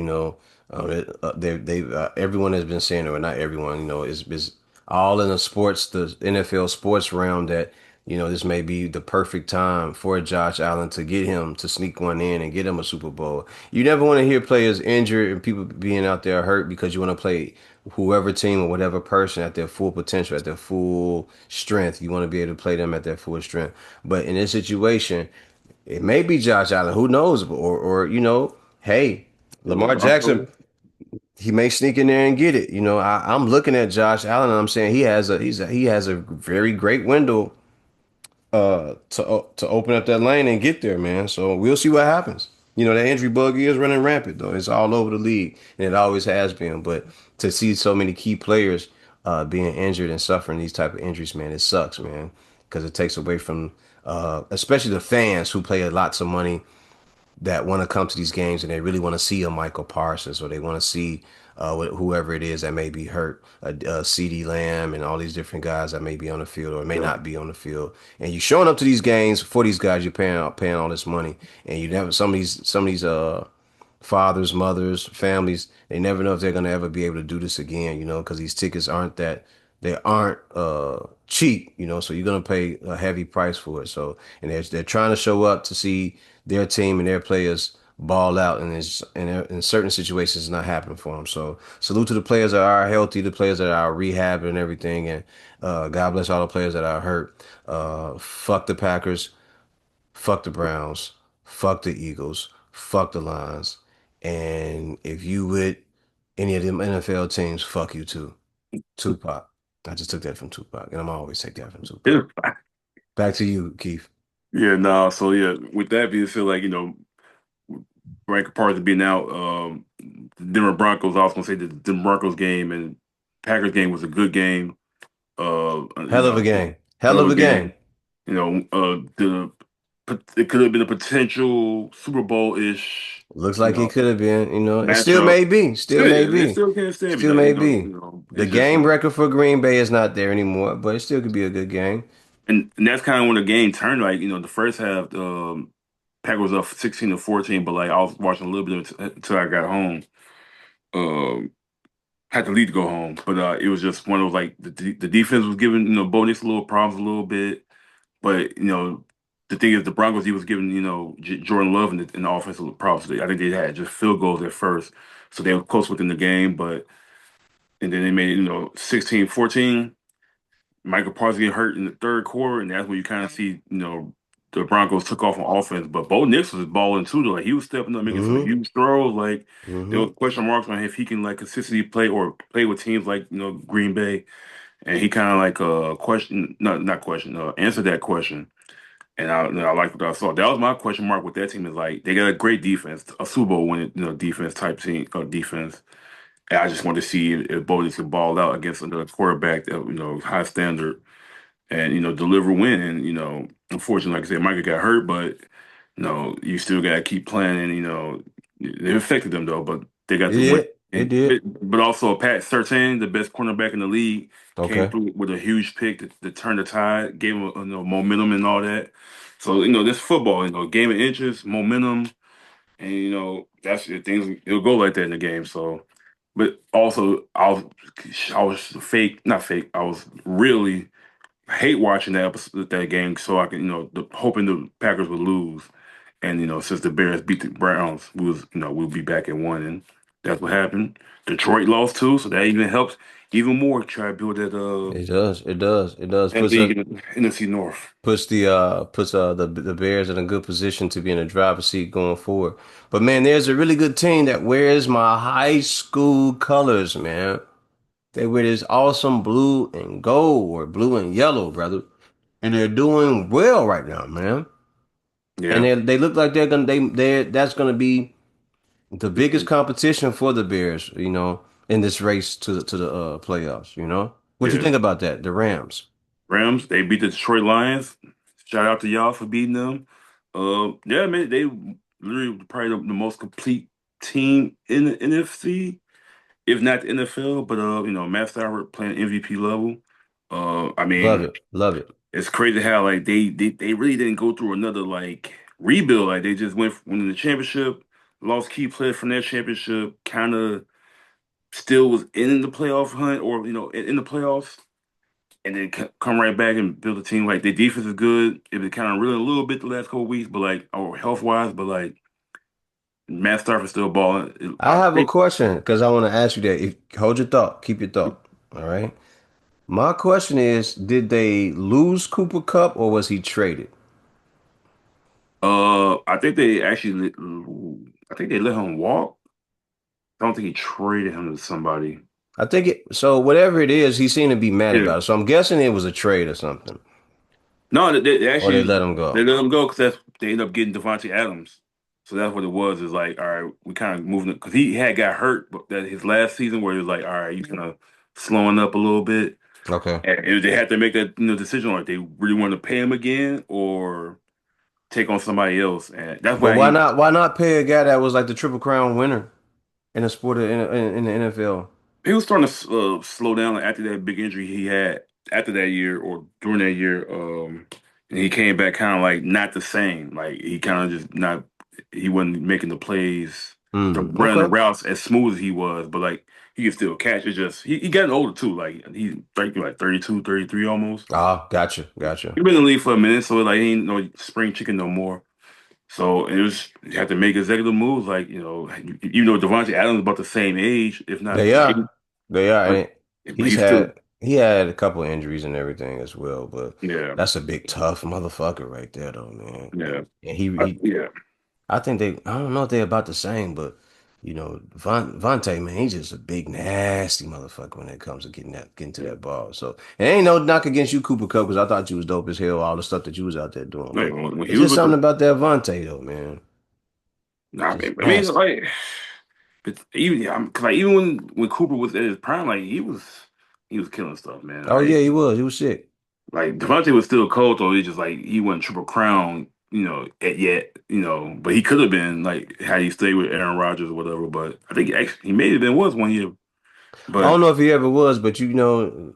everyone has been saying it, or not everyone, is all in the sports, the NFL sports realm that this may be the perfect time for Josh Allen to get him to sneak one in and get him a Super Bowl. You never want to hear players injured and people being out there hurt because you want to play whoever team or whatever person at their full potential, at their full strength. You want to be able to play them at their full strength. But in this situation, it may be Josh Allen. Who knows? Or hey, Lamar Jackson, he may sneak in there and get it. I'm looking at Josh Allen and I'm saying he has a very great window to open up that lane and get there, man. So we'll see what happens. That injury bug is running rampant though. It's all over the league, and it always has been. But to see so many key players being injured and suffering these type of injuries, man, it sucks, man, because it takes away from especially the fans who pay lots of money that want to come to these games and they really want to see a Michael Parsons or they want to see whoever it is that may be hurt, CD Lamb and all these different guys that may be on the field or may Yeah. not be on the field. And you showing up to these games for these guys, you're paying all this money, and you never some of these fathers, mothers, families, they never know if they're gonna ever be able to do this again, because these tickets aren't cheap, so you're gonna pay a heavy price for it. So and they're trying to show up to see their team and their players ball out, and in certain situations it's not happening for them. So salute to the players that are healthy, the players that are rehab and everything, and God bless all the players that are hurt. Fuck the Packers. Fuck the Browns, fuck the Eagles, fuck the Lions, and if you with any of them NFL teams, fuck you too. Tupac. I just took that from Tupac, and I'm always take that from Tupac. Back to you, Keith. Yeah, no. So yeah, with that being said, rank apart to being out, the Denver Broncos. I was gonna say the Denver Broncos game and Packers game was a good game. Hell of a game. Hell Hell of of a a game. game. The it could have been a potential Super Bowl ish, Looks like it could have been, it still matchup. may be, still may It be, still can't stand me still like may be. The it's just game record for Green Bay is not there anymore, but it still could be a good game. and that's kind of when the game turned. The first half, Packers was up 16-14, but like I was watching a little bit of it until I got home. Um, had to leave to go home, but it was just one of those like the defense was giving Bo Nix a little problems a little bit, but the thing is the Broncos he was giving Jordan Love in the offensive problems. I think they had just field goals at first, so they were close within the game, but and then they made it 16-14. Michael Parsons get hurt in the third quarter, and that's when you kind of see the Broncos took off on offense, but Bo Nix was balling too. Though. Like he was stepping up, making some Mm-hmm. huge throws. Like there Mm-hmm. was question marks on if he can like consistently play or play with teams like Green Bay, and he kind of like question, not question, answered that question. And I like what I saw. That was my question mark with that team is like they got a great defense, a Super Bowl winning defense type team defense. And I just wanted to see if Bo Nix could ball out against another quarterback that high standard and deliver win. And unfortunately, like I said, Micah got hurt, but you still got to keep playing. And it affected them though, but they got It the win. did. It And did. but also Pat Surtain, the best cornerback in the league, came Okay. through with a huge pick to turn the tide, gave him momentum and all that. So this football, game of inches, momentum, and that's the things. It'll go like that in the game. So, but also I was fake, not fake. I was really hate watching that game so I can, hoping the Packers would lose. And, since the Bears beat the Browns, we'll be back at one. And that's what happened. Detroit lost too, so that even helps even more try to build It does. It does. It does. that league in the NFC North. Puts the Bears in a good position to be in the driver's seat going forward. But man, there's a really good team that wears my high school colors, man. They wear this awesome blue and gold or blue and yellow, brother. And they're doing well right now, man. And Yeah. they look like that's gonna be the biggest competition for the Bears, in this race to the playoffs, What you Yeah. think about that? The Rams. Rams, they beat the Detroit Lions. Shout out to y'all for beating them. Yeah, man, they literally probably the most complete team in the NFC, if not the NFL. But Matt Stafford playing MVP level. I Love mean, it. Love it. it's crazy how like they really didn't go through another like rebuild. Like they just winning the championship, lost key players from that championship, kind of still was in the playoff hunt or in the playoffs, and then come right back and build a team. Like their defense is good. It was kind of really a little bit the last couple of weeks, but like or health wise, but like Matt Stafford still balling. I have a question because I want to ask you that. Hold your thought. Keep your thought. All right. My question is, did they lose Cooper Cup or was he traded? I think they actually, I think they let him walk. I don't think he traded him to somebody. So whatever it is, he seemed to be mad Yeah. about it. So I'm guessing it was a trade or something. No, they Or they actually let him they go. let him go because they ended up getting Devontae Adams. So that's what it was. Is like, all right, we kind of moving it because he had got hurt, but that his last season where he was like, all right, you kind of slowing up a little bit, Okay. and they had to make that decision like they really want to pay him again or take on somebody else, and that's But why he why not pay a guy that was like the Triple Crown winner in the sport in the NFL? he was starting to slow down like, after that big injury he had after that year or during that year. And he came back kind of like not the same. Like he kind of just not he wasn't making the plays, running the Okay. routes as smooth as he was, but like he could still catch. It's just he getting older too. Like he's like 32, 33 almost. Ah, gotcha. He's been in the league for a minute, so like he ain't no spring chicken no more. So it was you have to make executive moves, like Devontae Adams about the same age, if not They maybe, are. They are. but, And but he's still he had a couple injuries and everything as well, but yeah, that's a big tough motherfucker right there though, man. yeah, And he yeah, I think I don't know if they're about the same, but Vontae, man, he's just a big nasty motherfucker when it comes to getting to yeah. that ball. So and ain't no knock against you, Cooper Cup, because I thought you was dope as hell, all the stuff that you was out there doing. Like But when he it's was just with something the, about that Vontae though, man. nah, Just I mean, nasty. like, but even yeah, 'cause, like even when Cooper was at his prime, like he was killing stuff, man. Oh yeah, he was. He was sick. Like Devontae was still cold, though. He just like he wasn't triple crown, yet, but he could have been like had he stayed with Aaron Rodgers or whatever. But I think actually he may have been was 1 year, I but don't know if he ever was, but Aaron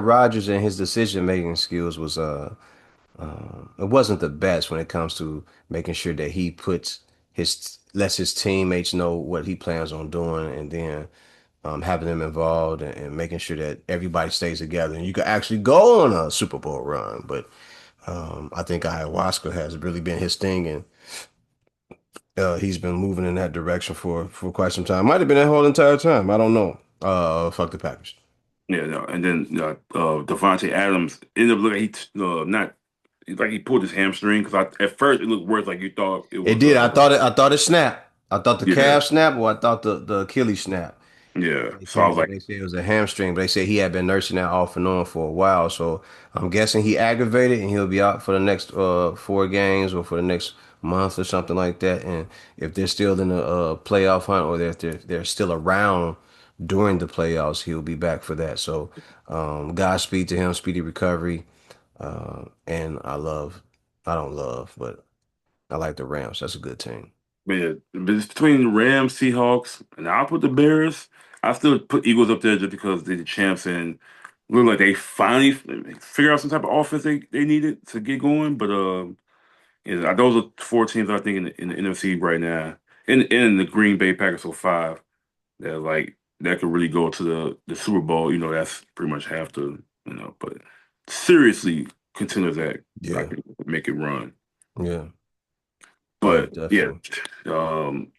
Rodgers and his decision making skills was it wasn't the best when it comes to making sure that he puts his lets his teammates know what he plans on doing, and then having them involved and making sure that everybody stays together and you can actually go on a Super Bowl run. But I think ayahuasca has really been his thing, and he's been moving in that direction for quite some time. Might have been that whole entire time. I don't know. Fuck the Packers. yeah, no. And then Devontae Adams ended up looking like he not like he pulled his hamstring because at first it looked worse like you thought it It was did. I thought it snapped. I thought the yeah, calf snapped, or I thought the Achilles snapped. yeah. They So I said was like, they said it was a hamstring, but they said he had been nursing that off and on for a while. So I'm guessing he aggravated and he'll be out for the next 4 games or for the next month or something like that. And if they're still in the playoff hunt or they're still around during the playoffs, he'll be back for that. So Godspeed to him, speedy recovery. And I don't love, but I like the Rams. That's a good team. man, but it's between the Rams, Seahawks, and I'll put the Bears. I still put Eagles up there just because they're the champs and look like they finally figure out some type of offense they needed to get going. But yeah, those are four teams I think in the NFC right now, and the Green Bay Packers so five that like that could really go to the Super Bowl. That's pretty much half but seriously contenders that I Yeah, can make it run. yeah. Oh, But yeah, definitely. um,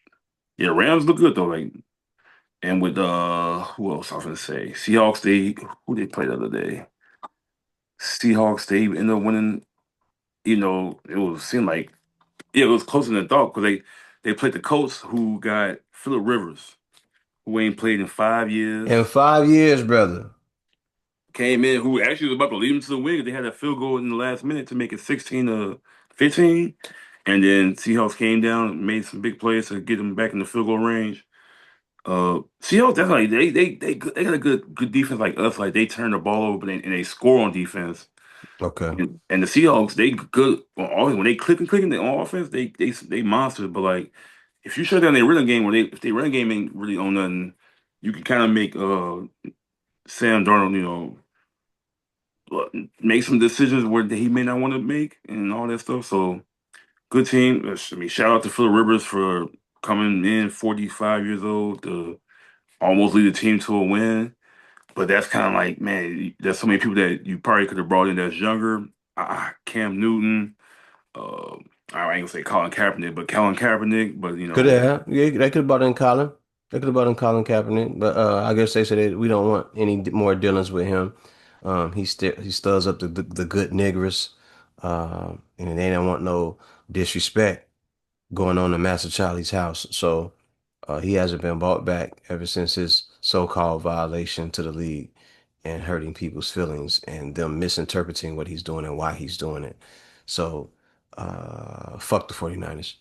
yeah, Rams look good though. Like, and with who else I was gonna say? Seahawks. Who they played the other day? Seahawks. They ended up winning. It was seemed like yeah, it was closer than thought because they played the Colts who got Phillip Rivers who ain't played in 5 years. In 5 years, brother. Came in who actually was about to lead them to the win. They had a field goal in the last minute to make it 16 to 15. And then Seahawks came down and made some big plays to get them back in the field goal range. Seahawks, that's like they got a good defense like us. Like they turn the ball over and they score on defense. Okay. And the Seahawks, they good when they clicking on offense, they monsters. But like if you shut down their rhythm game, if they run game ain't really on nothing, you can kind of make Sam Darnold, make some decisions where he may not want to make and all that stuff. So good team. I mean, shout out to Phil Rivers for coming in 45 years old to almost lead the team to a win. But that's kind of like, man, there's so many people that you probably could have brought in that's younger. Cam Newton. Uh, I ain't gonna say Colin Kaepernick, but Colin Kaepernick. But Could have. Yeah, they could have brought in Colin. They could have brought in Colin Kaepernick, but I guess they said that we don't want any more dealings with him. He stirs up the good niggers, and they don't want no disrespect going on in Master Charlie's house. So he hasn't been brought back ever since his so-called violation to the league and hurting people's feelings and them misinterpreting what he's doing and why he's doing it. So fuck the 49ers.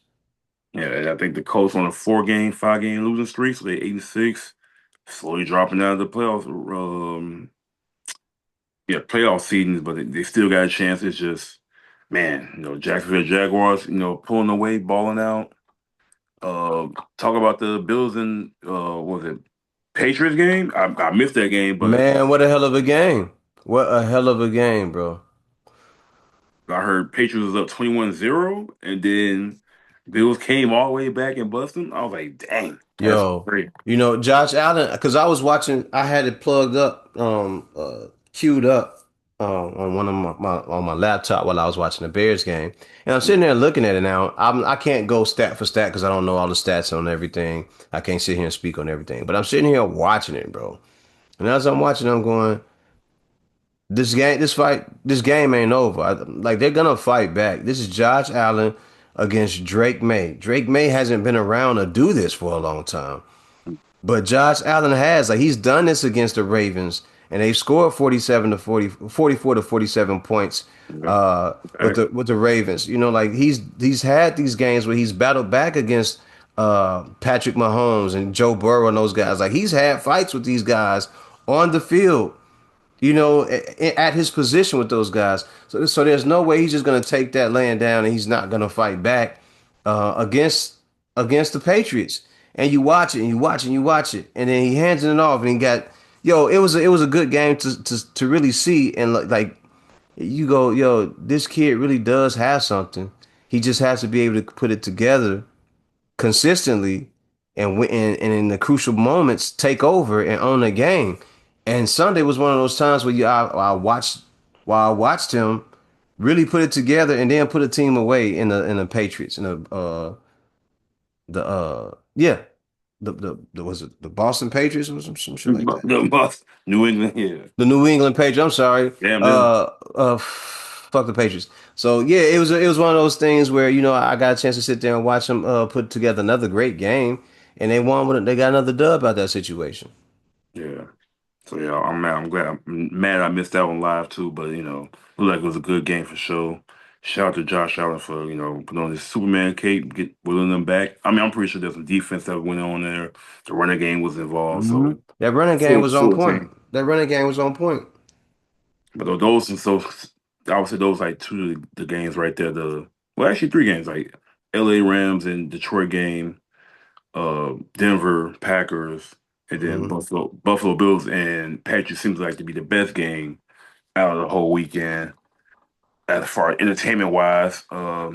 yeah, and I think the Colts on a 4-game, 5-game losing streak, so they 8-6, slowly dropping out of the playoffs. Yeah, playoff seedings, but they still got a chance. It's just Man, Jacksonville Jaguars, pulling away, balling out. Talk about the Bills and what was it Patriots game? I missed that game, but Man, what a hell of a game. What a hell of a game, bro. I heard Patriots was up 21-0, and then Bills came all the way back and busted them. I was like, dang, that's Yo, great. Josh Allen, because I was watching, I had it plugged up, queued up on one of on my laptop while I was watching the Bears game. And I'm sitting there looking at it now. I can't go stat for stat because I don't know all the stats on everything. I can't sit here and speak on everything. But I'm sitting here watching it, bro. And as I'm watching, I'm going, this game ain't over. Like they're gonna fight back. This is Josh Allen against Drake May. Drake May hasn't been around to do this for a long time. But Josh Allen has, like, he's done this against the Ravens, and they've scored 47 to 40, 44 to 47 points Yeah. with Okay. the Ravens. Like he's had these games where he's battled back against Patrick Mahomes and Joe Burrow and those guys. Like he's had fights with these guys on the field, at his position with those guys. So there's no way he's just going to take that laying down and he's not going to fight back against the Patriots. And you watch it and you watch it and you watch it, and then he hands it off and he got it was a good game to really see and like you go, yo, this kid really does have something. He just has to be able to put it together consistently and in the crucial moments take over and own the game. And Sunday was one of those times where I watched him really put it together and then put a team away in the Patriots in the yeah the was it the Boston Patriots or some shit like that. The bus, New England, yeah. The New England Patriots. I'm sorry. Damn them. Fuck the Patriots. So yeah, it was one of those things where I got a chance to sit there and watch them put together another great game, and they won with it. They got another dub out that situation. Yeah. So yeah, I'm mad. I'm glad. I'm mad I missed that one live too, but looked like it was a good game for sure. Shout out to Josh Allen for putting on his Superman cape, get willing them back. I mean, I'm pretty sure there's some defense that went on there. The running game was involved, Hmm. so That running game was on full point. team. That running game was on point. But those and so I would say those like two of the games right there. Well, actually three games like L.A. Rams and Detroit game, Denver Packers, and then Hmm. Buffalo Bills and Patriots seems like to be the best game out of the whole weekend as far as entertainment wise. I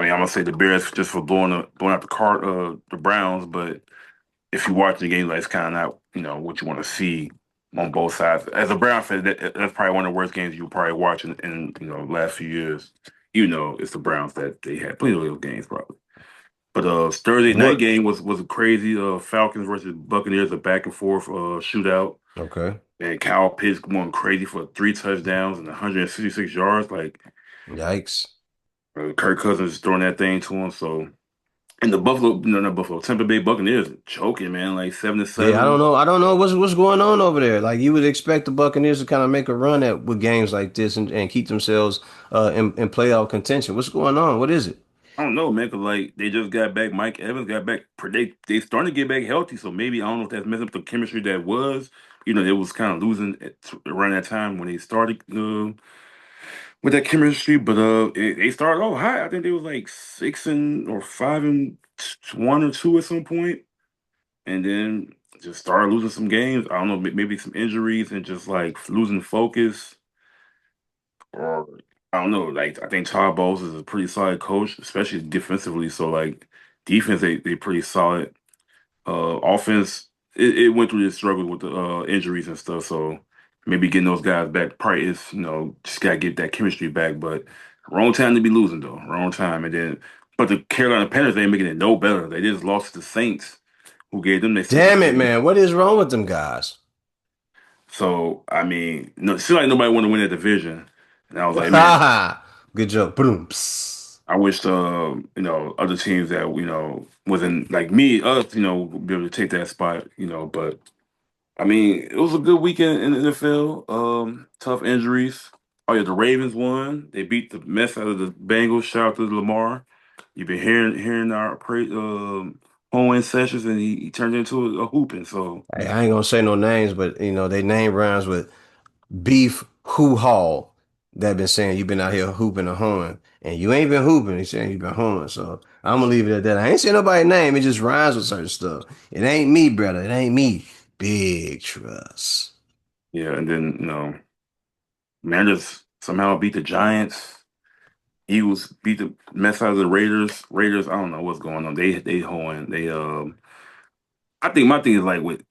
mean, I'm gonna say the Bears just for blowing out the Browns, but if you watch the game, like it's kind of not what you want to see on both sides. As a Brown fan, that's probably one of the worst games you'll probably watch in last few years. It's the Browns that they had plenty of those games probably. But Thursday night What? game was a crazy Falcons versus Buccaneers, a back and forth shootout. Okay. And Kyle Pitts going crazy for 3 touchdowns and 166 yards. Like Yikes. Kirk Cousins throwing that thing to him. So and the Buffalo, no, not Buffalo, Tampa Bay Buccaneers choking, man, like seven to Yeah, I don't seven. know. I don't know what's going on over there. Like you would expect the Buccaneers to kind of make a run at with games like this and keep themselves in playoff contention. What's going on? What is it? I don't know, man, because like they just got back. Mike Evans got back. They starting to get back healthy. So maybe I don't know if that's messing up the chemistry that was. They was kind of losing around that time when they started with that chemistry. But they started off high. I think they was like 6 and or 5 and 1 or 2 at some point, and then just started losing some games. I don't know, maybe some injuries and just like losing focus. Or I don't know. Like I think Todd Bowles is a pretty solid coach, especially defensively. So like defense, they pretty solid. Offense, it went through this struggle with the injuries and stuff. So maybe getting those guys back probably is just gotta get that chemistry back. But wrong time to be losing though. Wrong time. And then but the Carolina Panthers ain't making it no better. They just lost to the Saints, who gave them their second Damn it, chance. man. What is wrong with them guys? So I mean, no, it seemed like nobody wanted to win that division. And I was like, man, Ha! Good joke. Boom. Psst. I wish other teams that wasn't like me, us, would be able to take that spot, but I mean, it was a good weekend in the NFL. Tough injuries. Oh yeah, the Ravens won. They beat the mess out of the Bengals. Shout out to Lamar. You've been hearing our home win sessions, and he turned into a hooping. So Hey, I ain't gonna say no names, but they name rhymes with Beef Hoo Hall. that been saying you've been out here hooping and hoeing, and you ain't been hooping. He's saying you've been hoeing. So I'm gonna leave it at that. I ain't saying nobody's name. It just rhymes with certain stuff. It ain't me, brother. It ain't me. Big trust. Yeah, and then Commanders somehow beat the Giants. Eagles beat the mess out of the Raiders. Raiders, I don't know what's going on. They hoeing. I think my thing is like with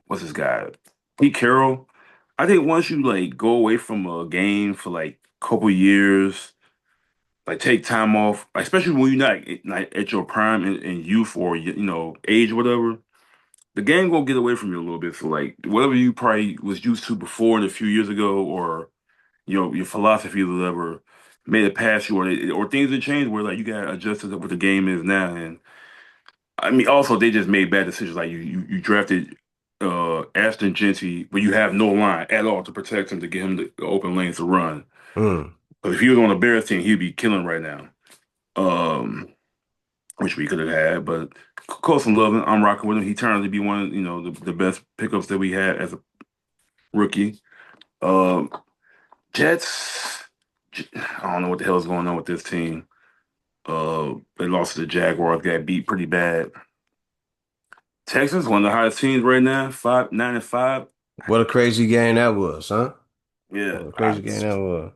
what's this guy? Pete Carroll. I think once you like go away from a game for like a couple years, like take time off, like, especially when you're not at your prime in youth or age or whatever, the game gonna get away from you a little bit. So like whatever you probably was used to before and a few years ago, or your philosophy or whatever, made it past you, or things have changed where like you gotta adjust to what the game is now. And I mean, also they just made bad decisions. Like you drafted Ashton Genty, but you have no line at all to protect him to get him the open lanes to run. Mm. But if he was on the Bears team, he'd be killing right now. Um, which we could have had, but Colson Lovin, I'm rocking with him. He turned out to be one of the best pickups that we had as a rookie. Um, Jets, I don't know what the hell is going on with this team. They lost to the Jaguars, got beat pretty bad. Texans, one of the hottest teams right now, 5-9-5. What a crazy game that was, huh? Yeah, What a crazy game that was.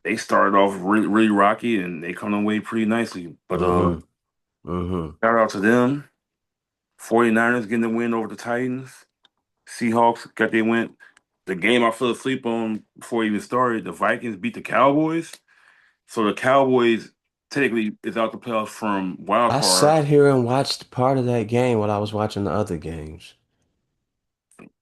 they started off really, really rocky and they come away pretty nicely. But Mm-hmm. Mm-hmm. shout out to them. 49ers getting the win over the Titans. Seahawks got their win. The game I fell asleep on before it even started, the Vikings beat the Cowboys. So the Cowboys technically is out the playoffs from wild I card. sat here and watched part of that game while I was watching the other games.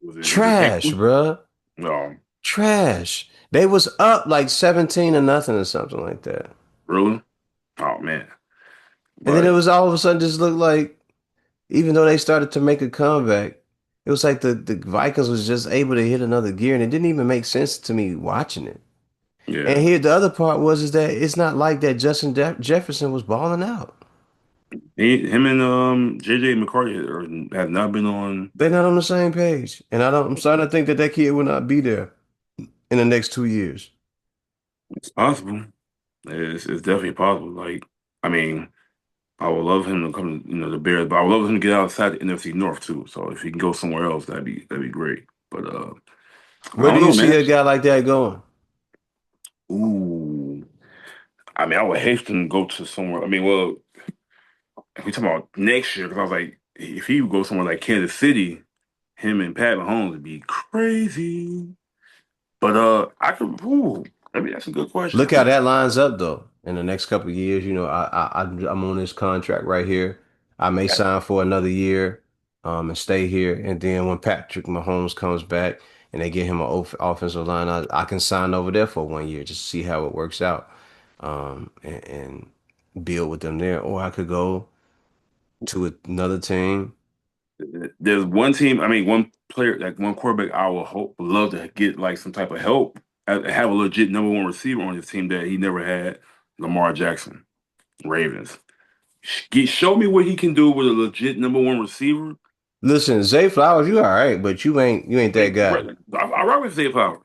Was it Trash, game? bruh. No, Trash. They was up like 17 to nothing or something like that. really? Oh man. And then it But was all of a sudden just looked like, even though they started to make a comeback, it was like the Vikings was just able to hit another gear, and it didn't even make sense to me watching it. And yeah, here the other part was is that it's not like that Jefferson was balling out. him and JJ McCarthy have not been on. They're not on the same page. And I'm starting to think that that kid will not be there in the next 2 years. It's possible. It's definitely possible. Like, I mean, I would love him to come, the Bears, but I would love him to get outside the NFC North too. So if he can go somewhere else, that'd be great. But I Where do don't you know, see man. a guy like that going? Ooh, I mean, I would hate him to go to somewhere. I mean, well, if we talking about next year, because I was like, if he would go somewhere like Kansas City, him and Pat Mahomes would be crazy. But I could. Ooh, I mean, that's a good question. I Look how could. that lines up though. In the next couple of years, I'm on this contract right here. I may sign for another year, and stay here. And then when Patrick Mahomes comes back and they get him an offensive line, I can sign over there for 1 year just to see how it works out, and build with them there. Or I could go to another team. There's one team. I mean, one player, like one quarterback. I would love to get like some type of help. Have a legit number one receiver on his team that he never had. Lamar Jackson, Ravens. Show me what he can do with a legit number one receiver. Listen, Zay Flowers, you all right, but you ain't that Like, guy. I rock with Zay Flowers,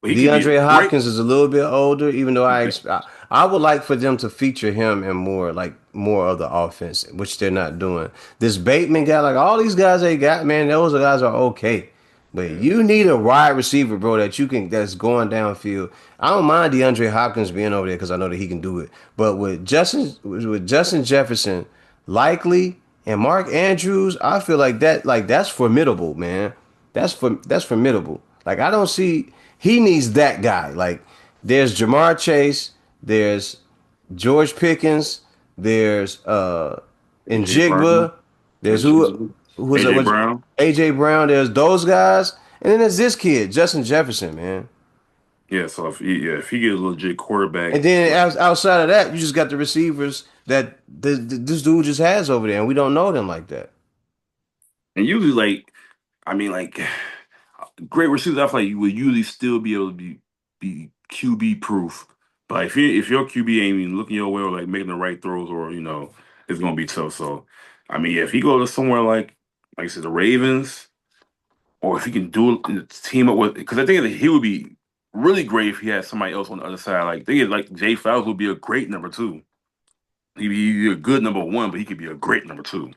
but he could be a DeAndre great. Hopkins is a little bit older, even though I would like for them to feature him in more of the offense, which they're not doing. This Bateman guy, like all these guys they got, man, those guys are okay. But Yeah, you need a wide receiver, bro, that's going downfield. I don't mind DeAndre Hopkins being over there because I know that he can do it. But with Justin Jefferson, likely, and Mark Andrews, I feel like that's formidable, man. That's formidable. Like I don't see he needs that guy. Like there's Jamar Chase, there's George Pickens, there's AJ Brown, Njigba, there's and who was it AJ was Brown. AJ Brown, there's those guys, and then there's this kid, Justin Jefferson, man. Yeah, so if he gets a legit quarterback, And then like, outside of that, you just got the receivers that this dude just has over there, and we don't know them like that. and usually like I mean like great receivers, I feel like you will usually still be able to be QB proof. But if your QB ain't even looking your way or like making the right throws or it's gonna be tough. So I mean, if he goes to somewhere like I said, the Ravens, or if he can do team up with, because I think that he would be. really great if he had somebody else on the other side. Like they like Jay Fowles would be a great number two. He'd be a good number one, but he could be a great number two.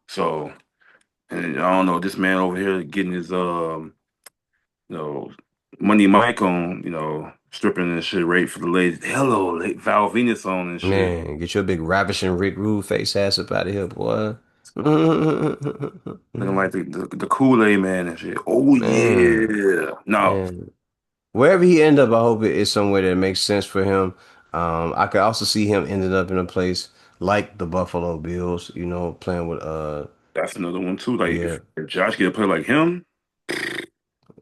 So, and I don't know, this man over here getting his you know, Money Mike on, stripping and shit right for the ladies. Hello, late Val Venus on and shit. Man, get your big ravishing Rick Rude face ass up out of here, boy. Looking like the Kool-Aid man and shit. Oh Man, yeah. No, man. Wherever he end up, I hope it is somewhere that makes sense for him. I could also see him ending up in a place like the Buffalo Bills, playing with that's another one too. Like yeah, if Josh get a play like him,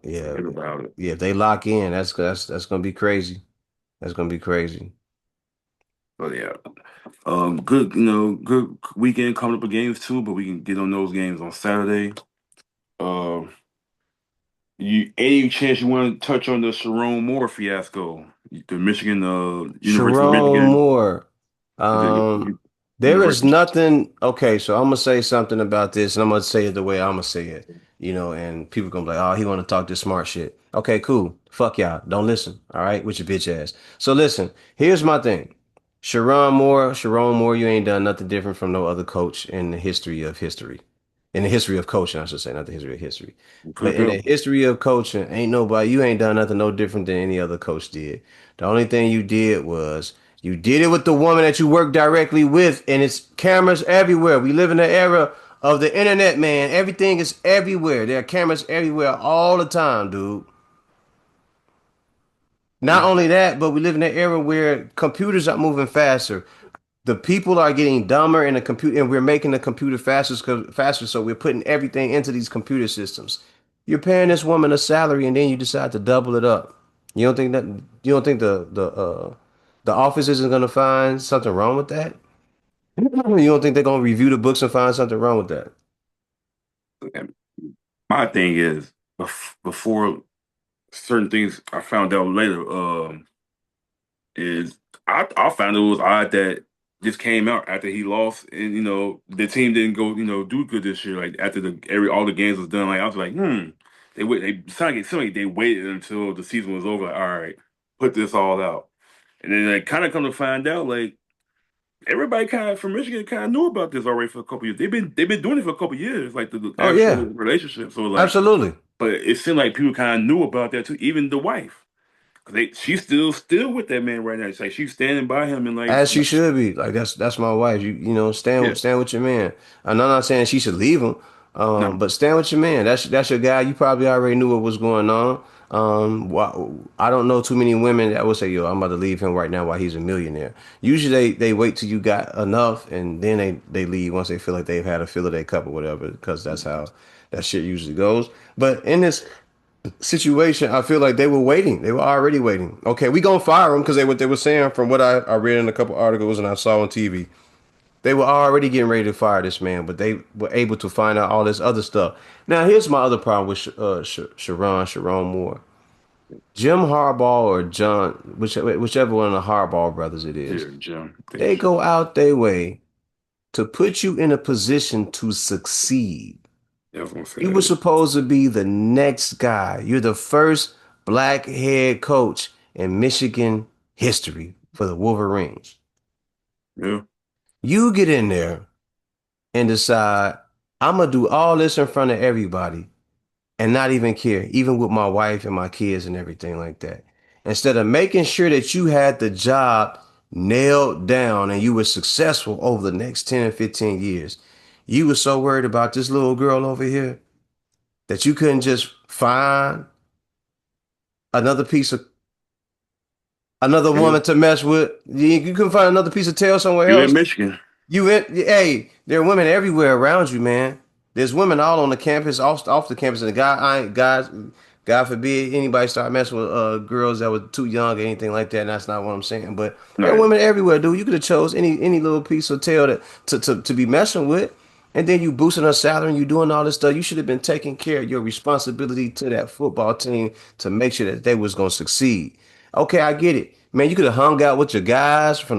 yeah, forget about it. yeah. If they lock in, that's gonna be crazy. That's gonna be crazy. But yeah. Good, good weekend coming up with games too, but we can get on those games on Saturday. Uh, any chance you want to touch on the Sharon Moore fiasco? The Michigan, University of Sharon Michigan, Moore. the Um, there is University. nothing. Okay, so I'm gonna say something about this, and I'm gonna say it the way I'm gonna say it. And people gonna be like, "Oh, he want to talk this smart shit." Okay, cool. Fuck y'all. Don't listen. All right, with your bitch ass. So listen. Here's my thing. Sharon Moore, you ain't done nothing different from no other coach in the history of history. In the history of coaching, I should say, not the history of history. Put But it in the that history of coaching, you ain't done nothing no different than any other coach did. The only thing you did was you did it with the woman that you work directly with, and it's cameras everywhere. We live in the era of the internet, man. Everything is everywhere. There are cameras everywhere all the time, dude. Not way. only that, but we live in an era where computers are moving faster. The people are getting dumber in the computer, and we're making the computer faster. So we're putting everything into these computer systems. You're paying this woman a salary, and then you decide to double it up. You don't think that? You don't think the office isn't going to find something wrong with that? You don't think they're going to review the books and find something wrong with that? And my thing is, before certain things I found out later, is I found it was odd that this came out after he lost, and the team didn't go do good this year. Like after all the games was done, like I was like, it seemed like they waited until the season was over. Like, all right, put this all out, and then like kind of come to find out, like everybody kind of from Michigan kind of knew about this already for a couple years. They've been doing it for a couple years, like the Oh actual yeah, relationship. So like, absolutely. but it seemed like people kind of knew about that too, even the wife. She's still with that man right now. It's like she's standing by him and like, As she should be. Like that's my wife. You know, yeah, stand with your man. And I'm not saying she should leave him, no, but stand with your man. That's your guy. You probably already knew what was going on. I don't know too many women that would say, "Yo, I'm about to leave him right now while he's a millionaire." Usually they wait till you got enough, and then they leave once they feel like they've had a fill of their cup or whatever, because that's how that shit usually goes. But in this situation, I feel like they were waiting. They were already waiting. Okay, we gonna fire them because they were saying from what I read in a couple articles and I saw on TV. They were already getting ready to fire this man, but they were able to find out all this other stuff. Now, here's my other problem with Sharon Moore. Jim Harbaugh or John, whichever one of the Harbaugh brothers it is, yeah, Jim. I think they it's Jim. go out their way to put you in a position to succeed. Yeah, I was gonna say You were that. supposed to be the next guy. You're the first black head coach in Michigan history for the Wolverines. Yeah, You get in there and decide, I'm going to do all this in front of everybody and not even care, even with my wife and my kids and everything like that. Instead of making sure that you had the job nailed down and you were successful over the next 10 and 15 years, you were so worried about this little girl over here that you couldn't just find another piece of another yeah. woman to mess with. You couldn't find another piece of tail somewhere You in else. Michigan? Hey, there are women everywhere around you, man. There's women all on the campus, off the campus, and guys, God forbid anybody start messing with girls that were too young or anything like that. And that's not what I'm saying. But there are Right. women everywhere, dude. You could have chose any little piece of tail to be messing with, and then you boosting her salary and you doing all this stuff. You should have been taking care of your responsibility to that football team to make sure that they was gonna succeed. Okay, I get it. Man, you could have hung out with your guys you could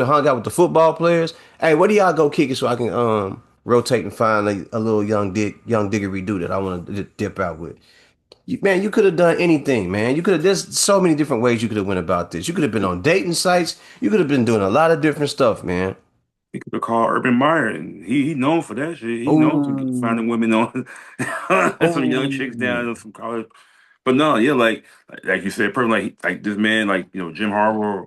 have hung out with the football players. Hey, where do y'all go kick it so I can rotate and find a little young diggery dude that I want to dip out with. Man, you could have done anything, man. You could have, there's so many different ways you could have went about this. You could have been on dating sites. You could have been doing a lot of different stuff, man. He could have called Urban Meyer, and he known for that shit. He known to Oh, finding women on some young chicks down oh. in some college. But no, yeah, like you said, person like this man, like Jim Harbaugh,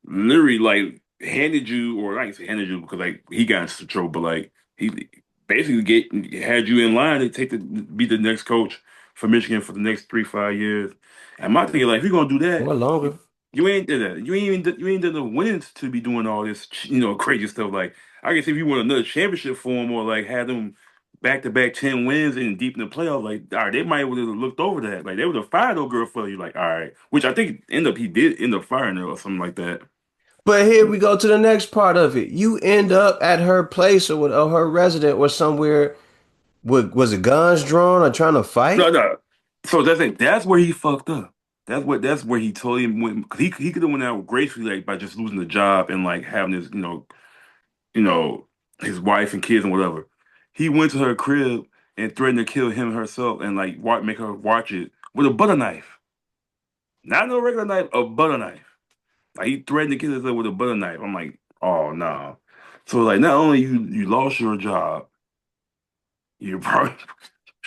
literally like handed you, or I ain't say handed you because like he got into some trouble, but like he basically had you in line to take the be the next coach for Michigan for the next 3, 5 years. And my thing is like, if you're gonna do that, Or longer. you ain't did that. You ain't did the winnings to be doing all this, crazy stuff. Like I guess if you want another championship for him, or like had them back to back 10 wins and deep in the playoffs, like all right, they might would have looked over that. Like they would have fired old girl for you. Like all right, which I think he did end up firing her or something like that. But here we go to the next part of it. You end up at her place or with or her resident or somewhere. Was it guns drawn or trying to No, fight? no. So that's where he fucked up. That's where he totally went. 'Cause he could have went out gracefully like by just losing the job and like having his you know his wife and kids and whatever. He went to her crib and threatened to kill him herself and like make her watch it with a butter knife, not no regular knife, a butter knife. Like he threatened to kill himself with a butter knife. I'm like, oh no. So like not only you lost your job, you're probably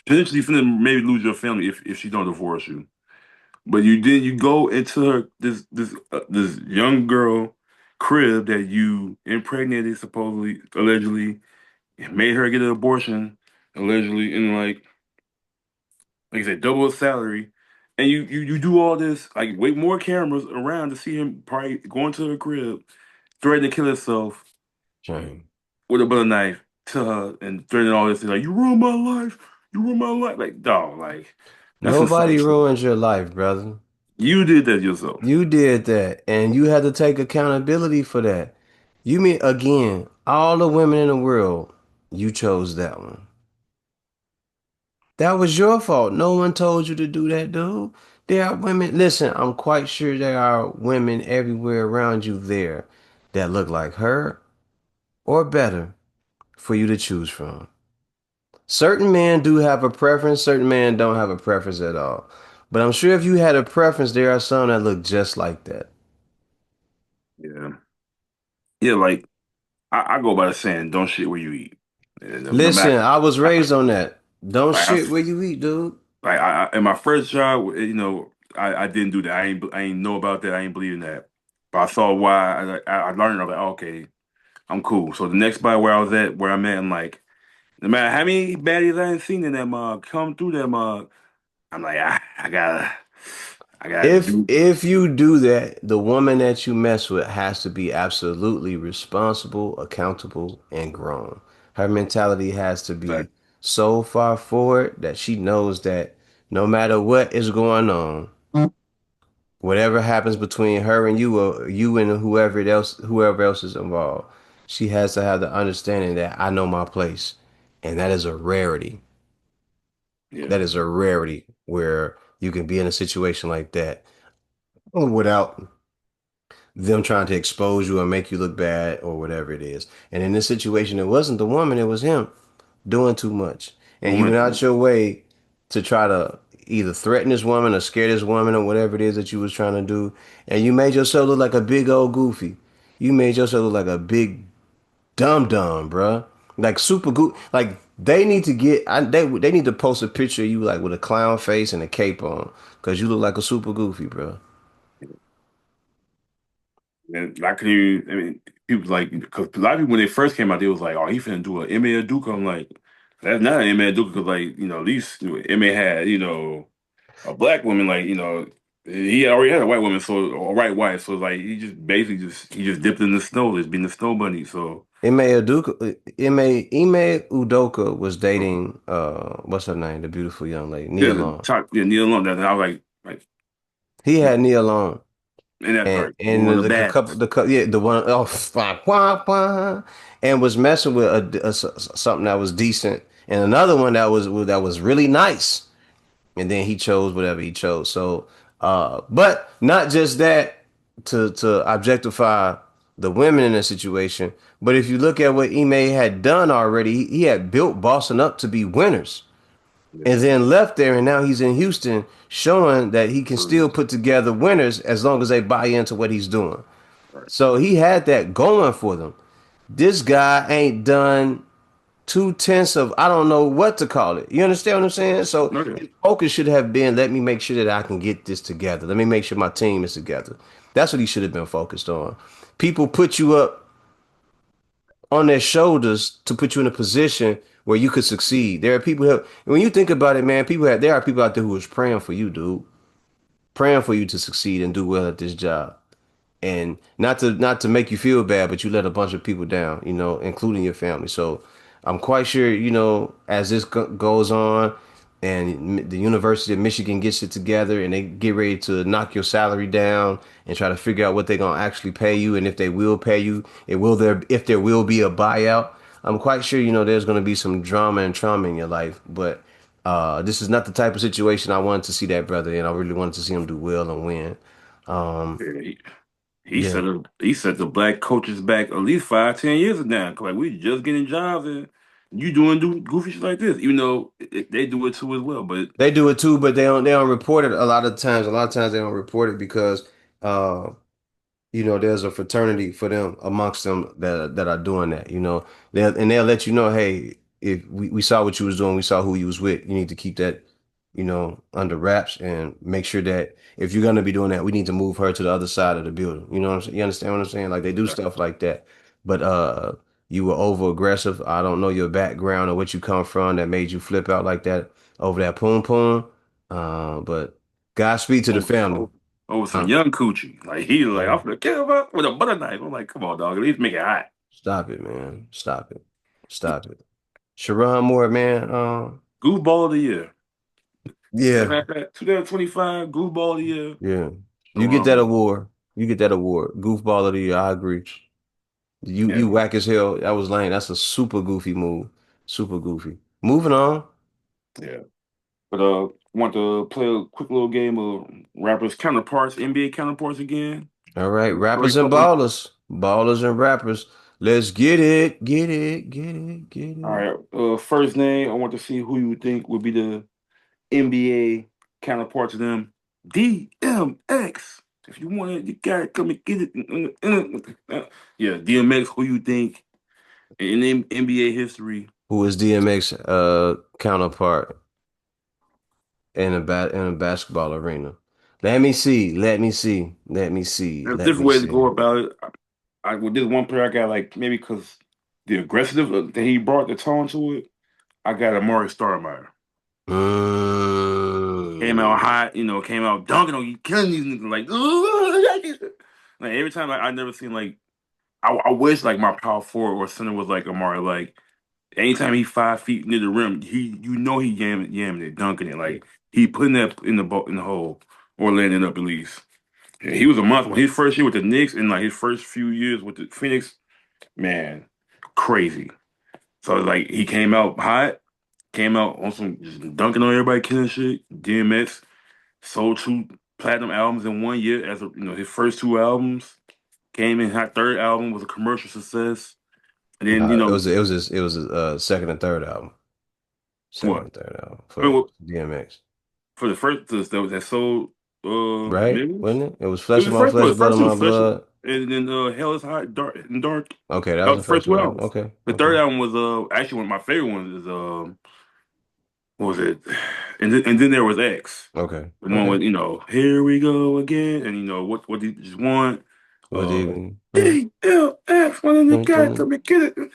potentially finna maybe lose your family if she don't divorce you. But you go into this young girl crib that you impregnated supposedly allegedly and made her get an abortion allegedly and like I said double his salary and you do all this like wait more cameras around to see him probably going to her crib threatening to kill himself Shame. with a butter knife to her and threatening all this like you ruined my life like dog like that's insane. Nobody ruins your life, brother. You did that yourself. You did that, and you had to take accountability for that. You mean again, all the women in the world, you chose that one. That was your fault. No one told you to do that, dude. There are women, listen, I'm quite sure there are women everywhere around you there that look like her or better for you to choose from. Certain men do have a preference, certain men don't have a preference at all. But I'm sure if you had a preference, there are some that look just like that. Yeah. Yeah, like I go by the saying, "Don't shit where you eat." And no Listen, matter, I was I, raised on that. Don't like shit where you eat, dude. in my first job, I didn't do that. I ain't know about that. I ain't believe in that. But I saw why. I learned. I was like, oh, okay, I'm cool. So the next spot where I was at, where I'm at, I'm like, no matter how many baddies I ain't seen in that mug come through that mug, I'm like, I gotta do. If you do that, the woman that you mess with has to be absolutely responsible, accountable, and grown. Her mentality has to Like, be so far forward that she knows that no matter what is going on, whatever happens between her and you or you and whoever else is involved, she has to have the understanding that I know my place. And that is a rarity. yeah, That is a rarity where you can be in a situation like that without them trying to expose you or make you look bad or whatever it is. And in this situation, it wasn't the woman, it was him doing too much. And you doing went too out your way to try to either threaten this woman or scare this woman or whatever it is that you was trying to do. And you made yourself look like a big old goofy. You made yourself look like a big dum dum, bruh. Like super good. Like they need to get. They need to post a picture of you like with a clown face and a cape on, cause you look like a super goofy, bro. much. And I couldn't even, I mean, people like, because a lot of people, when they first came out, they was like, oh, he finna do an M.A. Duke. I'm like, that's not an M.A. Duke, because, like, at least M.A. had, a black woman, like, he already had a white woman, so, or a white wife. So, like, he just basically he just dipped in the snow, just being the snow bunny. So, Ime Udoka was uh, dating what's her name, the beautiful young lady, Nia yeah, Long. Neil Long, that I was like, He had Nia Long, and that's and right, one of the couple baddest. yeah, the one oh fuck, wah, wah, and was messing with something that was decent, and another one that was really nice. And then he chose whatever he chose. So, but not just that to objectify the women in the situation, but if you look at what Ime had done already, he had built Boston up to be winners. and Yeah. then left there, and now he's in Houston, showing that he can still Right. put together winners as long as they buy into what he's doing. Right. So he had that going for them. This guy ain't done 2/10 of I don't know what to call it. You understand what I'm saying? So Okay. his focus should have been let me make sure that I can get this together. Let me make sure my team is together. That's what he should have been focused on. People put you up on their shoulders to put you in a position where you could succeed. There are people who, when you think about it, man, there are people out there who is praying for you, dude, praying for you to succeed and do well at this job. And not to make you feel bad, but you let a bunch of people down, including your family. So I'm quite sure, as this goes on, and the University of Michigan gets it together, and they get ready to knock your salary down and try to figure out what they're gonna actually pay you, and if they will pay you, if there will be a buyout. I'm quite sure, there's gonna be some drama and trauma in your life, but this is not the type of situation I wanted to see that brother in. I really wanted to see him do well and win. Um, Yeah, he yeah. set the black coaches back at least 5, 10 years now. 'Cause, like we just getting jobs and you doing goofy shit like this, even though they do it too as well. But They do it too, but they don't report it a lot of times. A lot of times they don't report it because uh there's a fraternity for them amongst them that are doing that, they'll let you know, hey, if we saw what you was doing, we saw who you was with, you need to keep that, under wraps and make sure that if you're gonna be doing that, we need to move her to the other side of the building. You know what I'm saying? You understand what I'm saying? Like they do stuff like that. But you were over aggressive. I don't know your background or what you come from that made you flip out like that over that poom poom. But Godspeed to the oh, family. oh, oh, some Uh, young coochie, like he like yeah. I'm gonna kill him with a butter knife. I'm like, come on, dog, at least make it hot. Stop it, man. Stop it. Stop it. Sharon Moore, man. Goofball of the year, Yeah, 2025 Goofball of the year. yeah. You get that Sharon, award. You get that award. Goofball of the year. I agree. You yeah, whack as hell. That was lame. That's a super goofy move. Super goofy. Moving on. yeah. But want to play a quick little game of rappers counterparts, NBA counterparts again. All right. First Rappers and couple. ballers. Ballers and rappers. Let's get it. Get it. Get it. Get All it. right. First name, I want to see who you think would be the NBA counterpart to them. DMX. If you want it, you gotta come and get it. Yeah, DMX. Who you think in NBA history? Who is DMX counterpart in a basketball arena? Let me see. Let me see. Let me see. There's Let different me ways to see. go about it. I with this one player, I got like maybe because the aggressive that he brought the tone to it. I got Amari Stoudemire. Came out Mm. hot, came out dunking on you, killing these niggas like every time I never seen like I wish like my power forward or center was like Amari. Like anytime he 5 feet near the rim, he yamming it, dunking it. Like he putting that in the hole or landing up at least. Yeah, he was a month when his first year with the Knicks and like his first few years with the Phoenix, man, crazy. So like he came out hot, came out on some just dunking on everybody, killing shit. DMX sold 2 platinum albums in 1 year as his first 2 albums. Came in hot third album was a commercial success. And then, Nah, it was his second and third album. Second what? and third album I mean, for DMX. for the first that sold Right? millions. Wasn't it? It was It Flesh was of the My first one, Flesh, the Blood first of two My special. Blood. And then Hell is Hot, Dark and Dark. Okay, that That was was the the first first two two albums. albums. Okay, The third okay. album was actually one of my favorite ones is what was it? And then there was X. Okay. The one Okay. with, here we go again, and what do you just want? What do Uh, you DLF, one of the guys, mean? let me get it.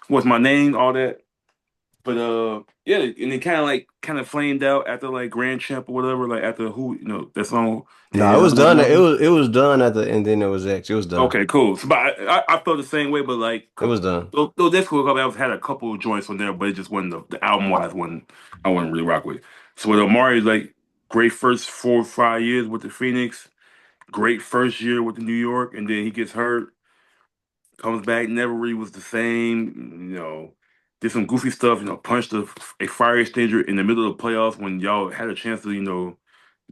What's my name? All that. But yeah, and it kind of flamed out after like Grand Champ or whatever, like after who, that song. No, it was done. It Damn. was it was done at the and then there was X. It was done. Okay, cool. So, but I felt the same way, but like, It was done. though that's cool. I had a couple of joints on there, but it just wasn't the album wise one. I wouldn't really rock with. So with Amari, like great first 4 or 5 years with the Phoenix, great first year with the New York, and then he gets hurt, comes back, never really was the same. Did some goofy stuff. Punched a fire exchanger in the middle of the playoffs when y'all had a chance to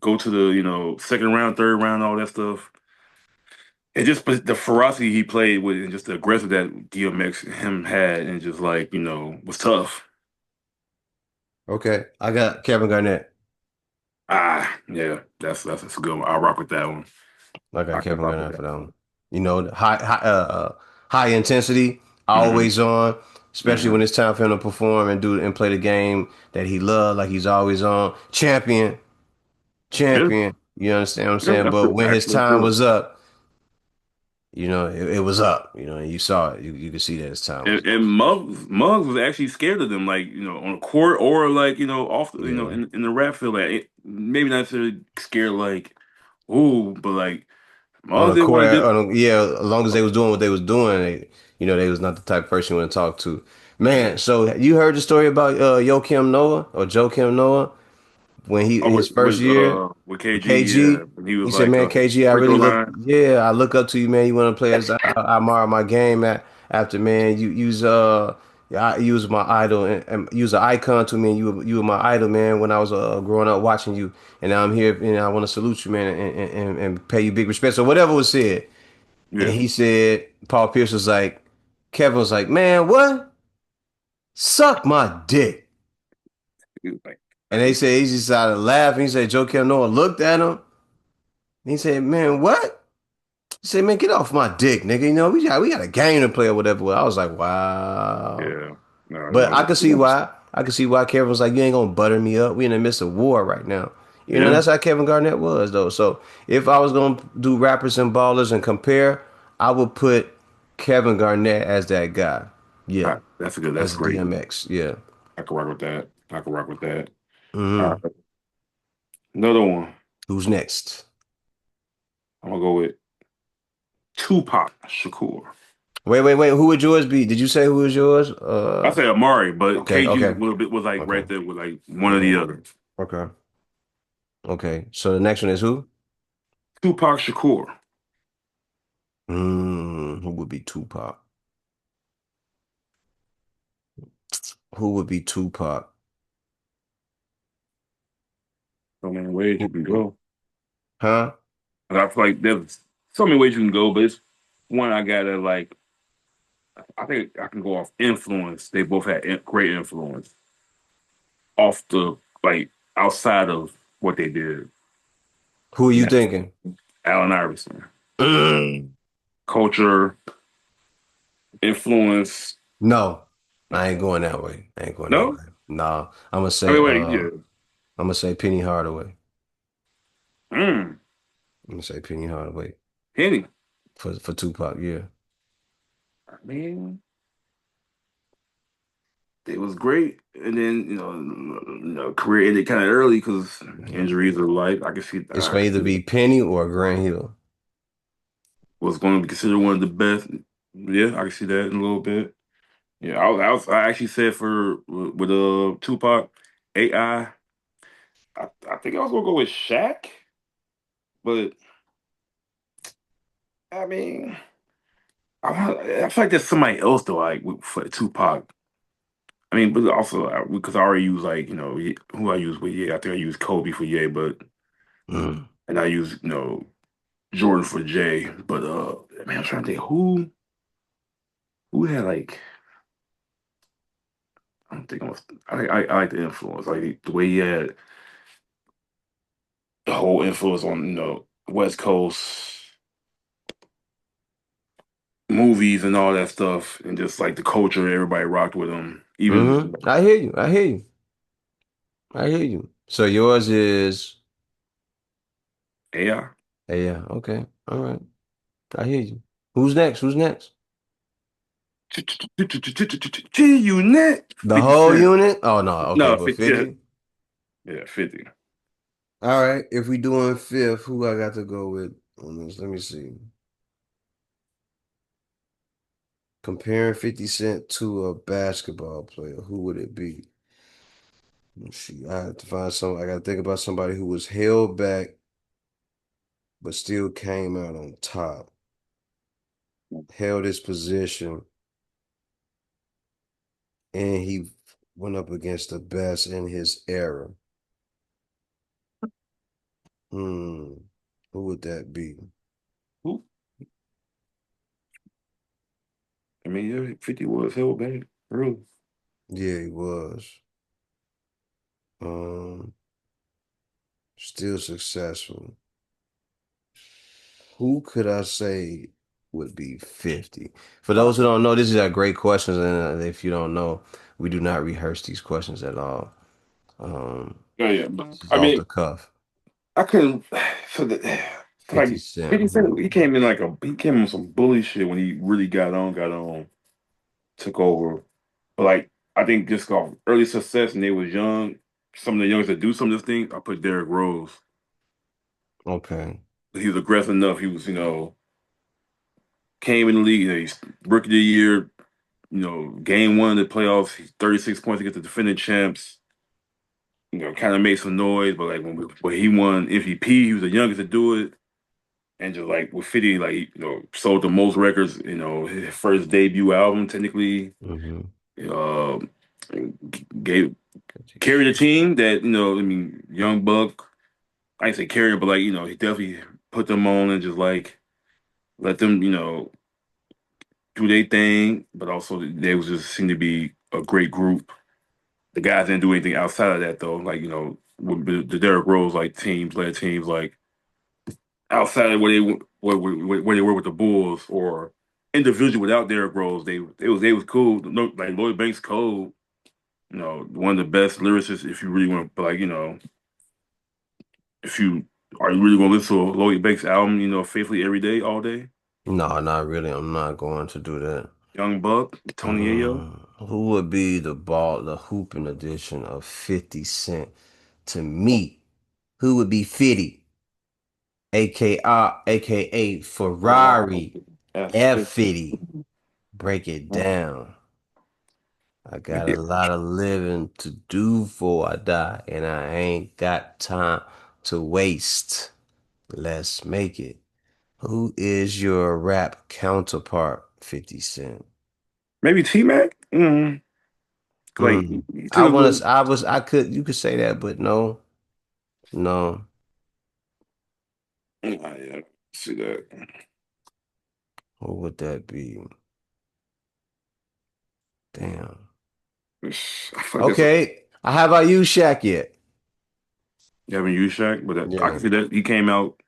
go to the second round, third round, all that stuff. And just but the ferocity he played with and just the aggressive that DMX him had and just like, was tough. Okay, I got Kevin Garnett. Yeah, that's a good one. I'll rock with that one. I got I can Kevin rock with Garnett that for that one. one. You know, high intensity, Hmm. always on, especially when Hmm. it's time for him to perform and do and play the game that he loved, like he's always on. Champion, Yeah, champion. You understand what I'm yeah, saying? that's But true. when his Actually, that's time true. was up, it was up. And you saw it. You could see that his time was up. And Muggs was actually scared of them, like on the court or like off Yeah. in the rap field. Like maybe not necessarily scared, like but like On Muggs the didn't court, want to yeah, as long as they was doing what they was doing, they was not the type of person you want to talk to. Man, do. so you heard the story about Joakim Noah or Joakim Noah when he Oh, his first year with with KG, yeah, KG? when he was He said, like "Man, KG, free throw line. I look up to you, man. You want to play as I admire my game after, man. You was my idol and you was an icon to me. And you were my idol, man. When I was growing up watching you, and now I'm here, and I want to salute you, man, and pay you big respect." So whatever was said, and Yeah, he said, Paul Pierce was like, Kevin was like, "Man, what? Suck my dick." he was like, And that's they what said he just started laughing. He said Joe Noah looked at him. And he said, "Man, what?" He said, "Man, get off my dick, nigga. We got a game to play or whatever." Well, I was like, wow. yeah, no, But I no, could see why. I could see why Kevin was like, "You ain't gonna butter me up. We in the midst of war right now." yeah, That's how Kevin Garnett was though. So if I was gonna do rappers and ballers and compare, I would put Kevin Garnett as that guy. Yeah, that's as great. DMX. Yeah. I can rock with that. I can rock with that. All Hmm. right, another one. Who's next? I'm gonna go with Tupac Shakur. Wait. Who would yours be? Did you say who was yours? I say Amari, but Okay, KG okay, was a little bit was like okay, right there with like one or the okay, other. okay, okay. So the next one is who? Tupac Shakur. Who would be Tupac? Who would be Tupac? So many ways you Who- can go. Huh? And I feel like there's so many ways you can go, but it's one I gotta like. I think I can go off influence. They both had great influence off the like outside of what they did. Who are And you that's thinking? Allen Iverson. Mm. Culture, influence. No, I ain't going that way. I ain't going that No, way. No, I mean, wait, yeah. I'm gonna say Penny Hardaway. Mm, I'm gonna say Penny Hardaway Penny. for Tupac. Yeah. I mean, it was great, and then career ended kind of early because Mhm. injuries of life. I can see. It's I gonna can either see be that. Penny or Grant Hill. Was going to be considered one of the best. Yeah, I can see that in a little bit. Yeah, I actually said for with Tupac AI. I think I was gonna go with Shaq, but I mean, I feel like there's somebody else though, like for Tupac. I mean, but also because I already use like who I use with yeah, I think I use Kobe for yeah, but Mm. and I use Jordan for J, but man, I'm trying to think who had like I'm thinking I like the influence like the way he had the whole influence on West Coast movies and all that stuff, and just like the culture, everybody rocked with him. Even I hear you. I hear you. I hear you. So yours is, AI. yeah, okay. All right. I hear you. Who's next? Who's next? G-Unit, The 50 whole Cent. unit? Oh no, okay, No, but 50, yeah, 50. yeah, 50. All right. If we doing fifth, who I got to go with on this? Let me see. Comparing 50 Cent to a basketball player, who would it be? Let's see. I have to find some. I got to think about somebody who was held back but still came out on top, held his position, and he went up against the best in his era. Hmm. Who would that be? Who? I mean, yeah, 50 was held back, really. Yeah, he was. Um, Still successful. Who could I say would be 50? For those who don't know, these are great questions, and if you don't know, we do not rehearse these questions at all. Um, Yeah, yeah. But, this is I off mean, the cuff. I couldn't. So the, 50 like Cent. 50 Cent, Who? he came in some bully shit when he really got on, took over. But like I think just off early success and they was young, some of the youngest that do some of this thing, I put Derrick Rose. Okay. He was aggressive enough. He was, came in the league, he's rookie of the year, game one of the playoffs, he's 36 points against the defending champs. Kind of made some noise, but like when he won MVP, he was the youngest to do it. And just like with 50, like, sold the most records, his first debut album, technically, Mm-hmm. uh, gave 50 carried a Cent. team that, I mean, Young Buck, I ain't say carry, but like, he definitely put them on and just like let them, do their thing, but also they was just seemed to be a great group. The guys didn't do anything outside of that though. Like, with the Derrick Rose like teams, led teams like outside of where they were with the Bulls or individual without Derrick Rose, they was cool. No, like Lloyd Banks Cole, one of the best lyricists if you really want, but like, if you are you really gonna listen to a Lloyd Banks album, faithfully every day, all day? No, not really. I'm not going to do that. Young Buck, Tony Ayo. Who would be the hooping edition of 50 Cent to me? Who would be 50? AKA Ferrari That's F50. Break it down. I got a lot of living to do before I die, and I ain't got time to waste. Let's make it. Who is your rap counterpart, 50 Cent? maybe T Mac. Like Mm. he I took a want little. to, I was, I could, you could say that, but no, no. Yeah, see that. Who would that be? Damn. I feel like that's a, Okay. How about you, Shaq yet? you haven't used Shaq, but I can Yeah. see that he came out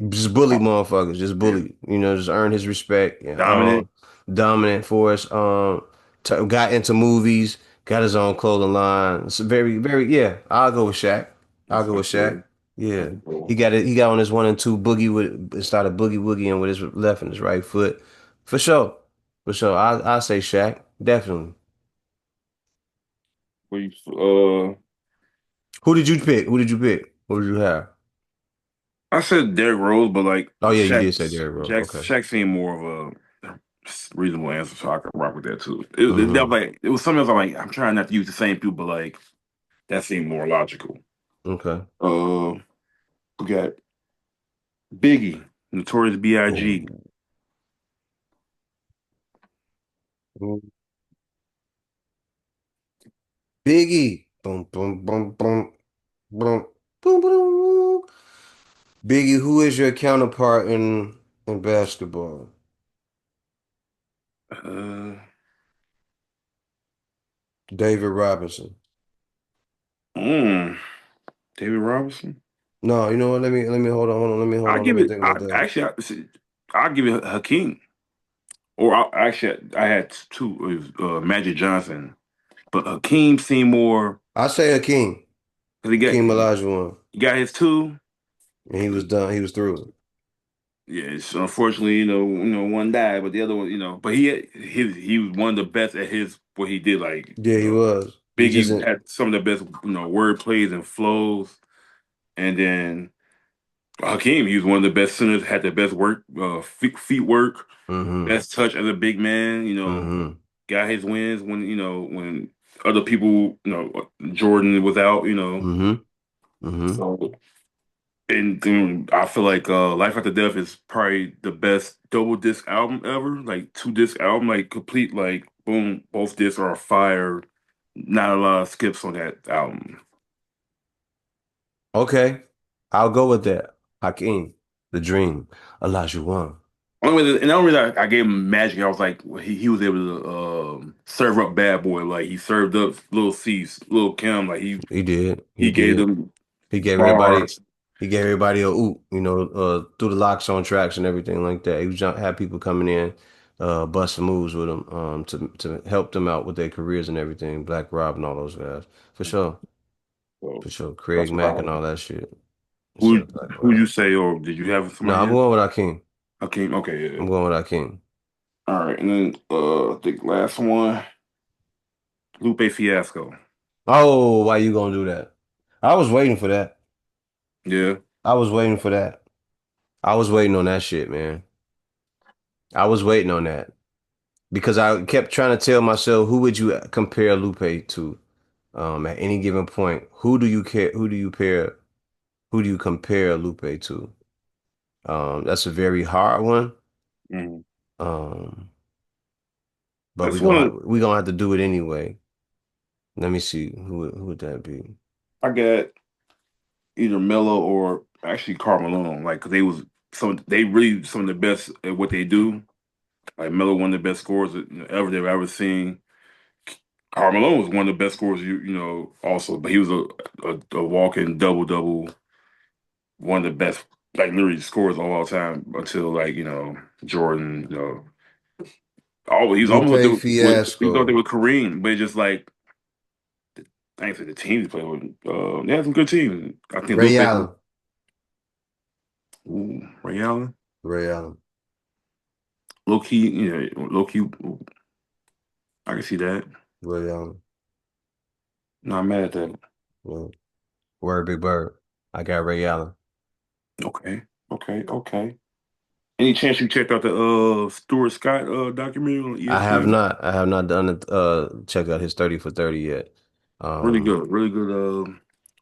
Just bully motherfuckers. Just yeah, bully. Just earn his respect. Yeah. dominant. Dominant for us. Got into movies. Got his own clothing line. It's very, very. Yeah. I'll go with Shaq. I'll That's go with Shaq. cool. Yeah. That's He cool. got it. He got on his 1 and 2 boogie started boogie woogieing with his left and his right foot. For sure. For sure. I say Shaq. Definitely. We Who did you pick? Who did you pick? Who did you have? I said Derrick Rose, but like Oh yeah, you did say Shaq's Derrick Rose. Shaq's Okay. Shaq seemed more of a reasonable answer, so I can rock with that too. That Mm-hmm. was like it was something else. I'm trying not to use the same people, but like that seemed more logical. Okay. We got Biggie, Notorious B.I.G. Oh. Biggie. Boom, boom, boom, boom, boom, boom, boom. Biggie, who is your counterpart in basketball? Uh, David Robinson. mm, David Robinson. No, you know what? Let me hold on. I Let give me it. think about that. I'll give it Hakeem. Or I had two. It was Magic Johnson, but Hakeem seemed more I say Hakeem. because Hakeem Olajuwon. he got his two. And he was done. He was through. Yeah, it's unfortunately, one died, but the other one, but he was one of the best at his what he did. Like Yeah, he was. He just Biggie had some of the best, word plays and flows, and then Hakeem, he was one of the best centers, had the best work, feet work, mm-hmm. best touch as a big man. Mm-hmm. Got his wins when other people, Jordan was out. Mm-hmm. Mm-hmm. So and I feel like Life After Death is probably the best double disc album ever. Like 2 disc album, like complete, like boom, both discs are fire. Not a lot of skips on that album. Okay. I'll go with that. Hakeem. The Dream. Olajuwon. And the only reason I gave him Magic, I was like, well, he was able to serve up Bad Boy. Like he served up Lil Cease, Lil Kim. Like He did. He he gave did. them He gave everybody bars. he gave everybody a oop, through the locks on tracks and everything like that. He was had people coming in, busting moves with him, to help them out with their careers and everything. Black Rob and all those guys. For sure. So For sure. that's Craig what I Mack and like. all that shit. Who Instead of Black who you Rob. say, or did you have No, somebody I'm yet? going with Akeem. Okay, okay, yeah. I'm going with Akeem. All right, and then I think last one, Lupe Fiasco. Oh, why you gonna do that? I was waiting for that. Yeah. I was waiting for that. I was waiting on that shit, man. I was waiting on that. Because I kept trying to tell myself, who would you compare Lupe to at any given point? Who do you care? Who do you pair? Who do you compare Lupe to? That's a very hard one. Mhm. Um, but That's one of we gonna have to do it anyway. Let me see. Who would that be? I got either Mello or actually Carmelo. Like 'cause they really some of the best at what they do. Like Melo, one of the best scorers ever they've ever seen. Carmelo was one of the best scorers, also, but he was a walking double double, one of the best, like literally scorers of all time until like Jordan. He was almost Lupe he was up there Fiasco, with Kareem, but it's just like I ain't say the team he played with. They had some good teams. I think Ray Lupe, Allen, Ray Allen, Ray Allen, low key, low key. I can see that. Ray Allen. Not mad at that. Well, word Big Bird. I got Ray Allen. Okay, okay, okay. Any chance you checked out the Stuart Scott documentary on I have ESPN? not. I have not done it. Check out his 30 for 30 yet. Really Um, good, really good.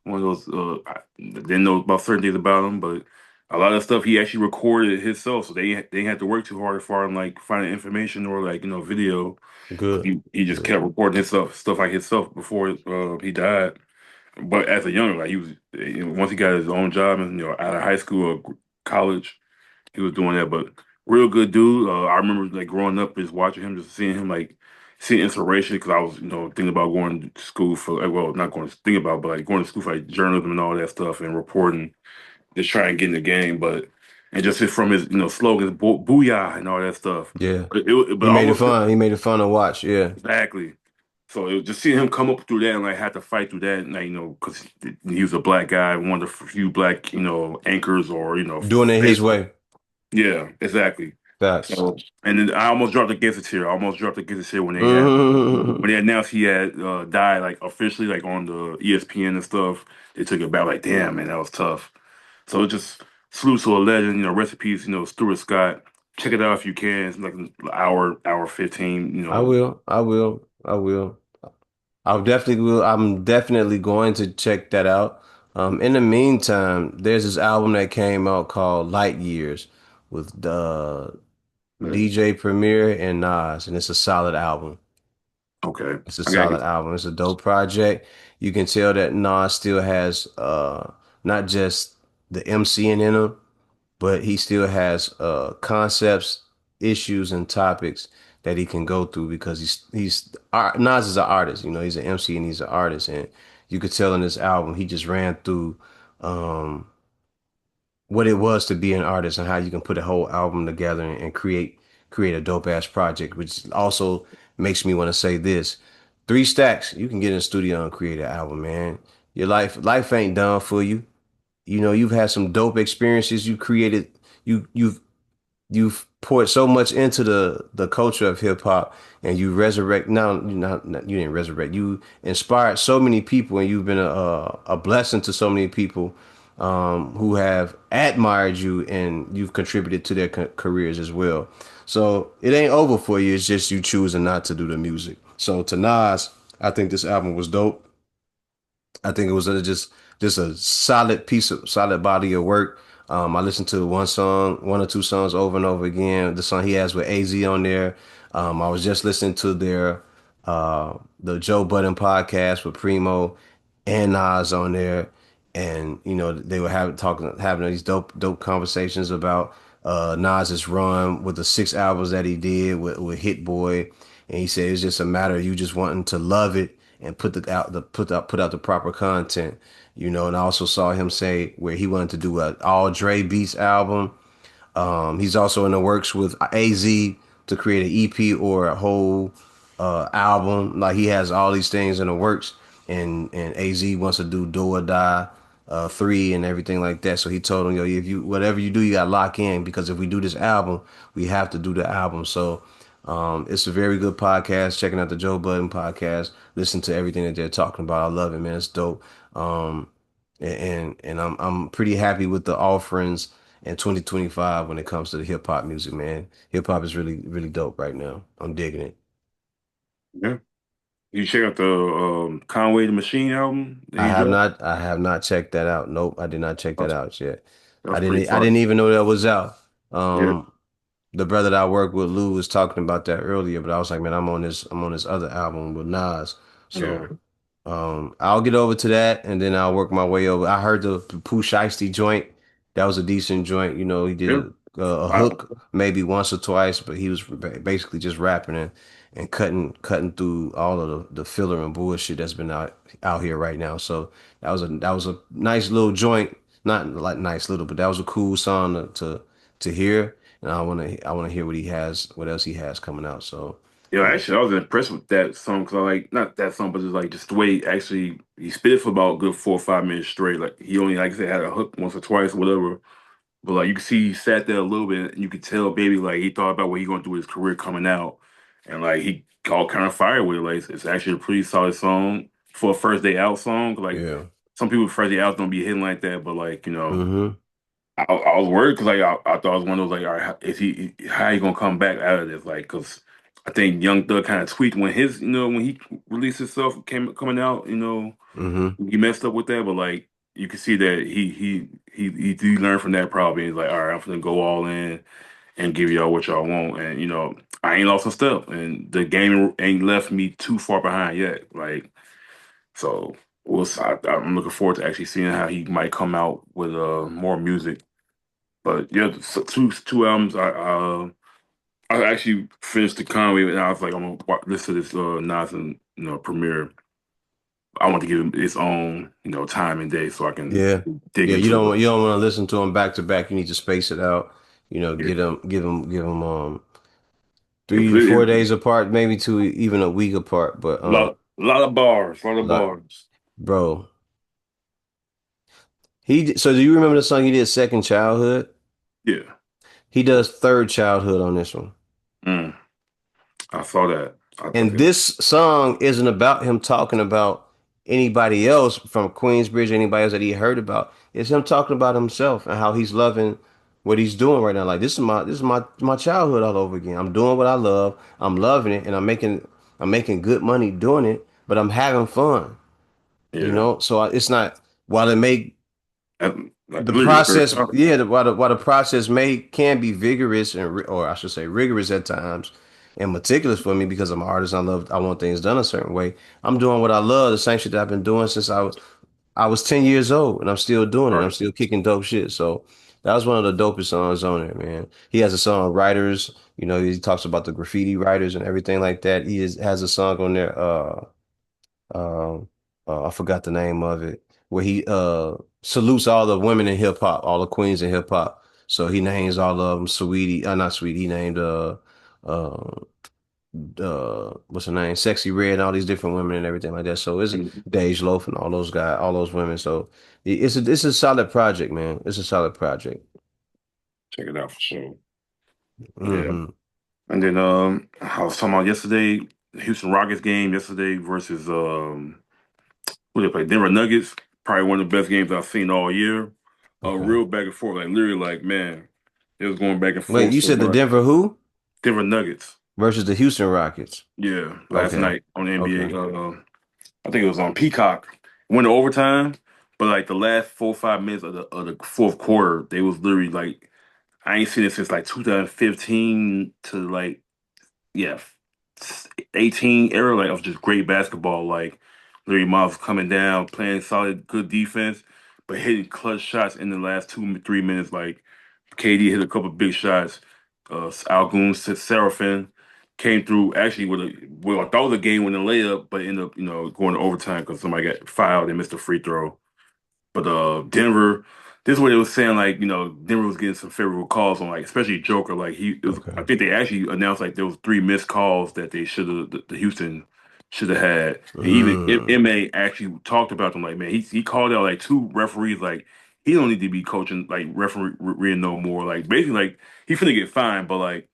One of those. I didn't know about certain things about him, but a lot of stuff he actually recorded himself, so they didn't have to work too hard as far as like finding information or like video. good. He just Good. kept recording himself, stuff like himself before he died. But as a younger, like he was, once he got his own job and out of high school or college, he was doing that. But real good dude. I remember like growing up, just watching him, just seeing him like seeing inspiration because I was thinking about going to school for well, not going to think about, but like going to school for like journalism and all that stuff and reporting, just trying to get in the game. But and just from his slogans, booyah and all that stuff. Yeah. But almost He made it fun to watch. Yeah. exactly. So it was just seeing him come up through that and like had to fight through that, and like, because he was a black guy, one of the few black, anchors or Doing it his way. yeah, exactly. Facts. So, and then I almost dropped against the tear. I almost dropped against the tear Hmm. when they announced he had died, like officially, like on the ESPN and stuff. They took it back, like, damn, man, that was tough. So it just salute to a legend, recipes, Stuart Scott. Check it out if you can. It's like an hour 15, I will. I will. I will. I'll definitely will. I'm definitely going to check that out. In the meantime, there's this album that came out called Light Years with the Okay. DJ Premier and Nas, and it's a solid album. Okay. It's a I gotta solid get. album. It's a dope project. You can tell that Nas still has not just the MCing in him, but he still has concepts, issues, and topics that he can go through because Nas is an artist. He's an MC and he's an artist, and you could tell in this album he just ran through um, what it was to be an artist and how you can put a whole album together and create a dope ass project, which also makes me want to say this. 3 stacks, you can get in the studio and create an album, man. Your life ain't done for you. You've had some dope experiences. You've poured so much into the culture of hip hop, and you resurrect now. You didn't resurrect. You inspired so many people, and you've been a blessing to so many people who have admired you, and you've contributed to their careers as well. So it ain't over for you. It's just you choosing not to do the music. So to Nas, I think this album was dope. I think it was just a solid body of work. I listened to one or two songs over and over again. The song he has with AZ on there. I was just listening to the Joe Budden podcast with Primo and Nas on there, and they were having these dope conversations about Nas's run with the 6 albums that he did with Hit Boy, and he said it's just a matter of you just wanting to love it and put out the proper content, you know. And I also saw him say where he wanted to do a all Dre Beats album. He's also in the works with AZ to create an EP or a whole album. Like he has all these things in the works, and AZ wants to do or Die 3 and everything like that. So he told him, yo, if you whatever you do, you got to lock in because if we do this album, we have to do the album. So it's a very good podcast. Checking out the Joe Budden podcast. Listen to everything that they're talking about. I love it, man. It's dope. And I'm pretty happy with the offerings in 2025 when it comes to the hip hop music, man. Hip hop is really dope right now. I'm digging it. Yeah. You check out the Conway the Machine album that he dropped? I have not checked that out. Nope, I did not check that That's, out yet. that's pretty I fun. didn't even know that was out. Yeah. The brother that I work with, Lou, was talking about that earlier, but I was like, man, I'm on this other album with Nas. Yeah. So I'll get over to that and then I'll work my way over. I heard the Pooh Shiesty joint. That was a decent joint. You know, he did Yeah. a I, hook maybe once or twice, but he was basically just rapping and cutting through all of the filler and bullshit that's been out here right now. So that was a nice little joint. Not like nice little, but that was a cool song to hear. And I wanna hear what else he has coming out. So yeah, yeah, actually, I was impressed with that song because I like not that song, but just like just the way actually he spit it for about a good 4 or 5 minutes straight. Like he only, like I said, had a hook once or twice, or whatever. But like you can see, he sat there a little bit, and you could tell, baby, like he thought about what he gonna do with his career coming out, and like he got kind of fired with it. Like it's actually a pretty solid song for a first day out song. Like yeah. some people first day out don't be hitting like that, but like Mm-hmm. I was worried because like I thought it was one of those like, all right, is how he gonna come back out of this? Like, because I think Young Thug kind of tweaked when his, when he released himself coming out, Mm-hmm. he messed up with that, but like you can see that he learned from that probably. He's like, all right, I'm gonna go all in and give y'all what y'all want, and I ain't lost a step, and the game ain't left me too far behind yet. Like, so I'm looking forward to actually seeing how he might come out with more music. But yeah, so two albums. I actually finished the Conway, and I was like, I'm gonna listen to this Nas and premiere. I want to give him its own time and day so I can Yeah. dig Yeah, into it. you don't want to listen to them back to back. You need to space it out. You know, Yeah, give them 3 to it, 4 it, days apart, maybe two even a week apart. But lot of bars, lot of like, bars. bro, so do you remember the song he did Second Childhood? Yeah, He does Third Childhood on this one. mm, I saw that. And this song isn't about him talking about anybody else from Queensbridge, anybody else that he heard about. It's him talking about himself and how he's loving what he's doing right now. Like this is my childhood all over again. I'm doing what I love. I'm loving it, and I'm making good money doing it. But I'm having fun, you Yeah, know. So it's not while it may like the literally the first process, time. yeah, while the process can be vigorous or I should say rigorous at times and meticulous for me because I'm an artist. I want things done a certain way. I'm doing what I love, the same shit that I've been doing since I was 10 years old, and I'm still doing it. I'm Right. still kicking dope shit. So that was one of the dopest songs on there, man. He has a song Writers. You know, he talks about the graffiti writers and everything like that. Has a song on there. Um, I forgot the name of it, where he salutes all the women in hip hop, all the queens in hip hop. So he names all of them Sweetie, not Sweetie. He named uh what's her name, Sexy Red, and all these different women and everything like that. So it's Mhm. Dej Loaf and all those guys, all those women. So it's a solid project, man. It's a solid project. Check it out for sure. Yeah. Hmm. And then I was talking about yesterday, the Houston Rockets game yesterday versus who they play? Denver Nuggets. Probably one of the best games I've seen all year. A Okay. real back and forth, like literally, like man, it was going back and Wait, forth you so said the much. Denver who Denver Nuggets. versus the Houston Rockets? Yeah, last Okay. night on the Okay. NBA. I think it was on Peacock. Went to overtime, but like the last 4 or 5 minutes of the fourth quarter, they was literally like I ain't seen it since like 2015 to like yeah, 18 era like of just great basketball. Like Larry Miles coming down, playing solid, good defense, but hitting clutch shots in the last 2 3 minutes. Like KD hit a couple big shots. Algoon Seraphin came through actually with a well, I thought it was a game-winning layup, but ended up going to overtime because somebody got fouled and missed a free throw. But Denver, this is what they was saying. Like Denver was getting some favorable calls on like especially Joker. Like I Okay. think they actually announced like there was three missed calls that they should have the Houston should have had. And even Mm. Ma actually talked about them. Like man, he called out like two referees. Like he don't need to be coaching like refereeing no more. Like basically like he finna get fined, but like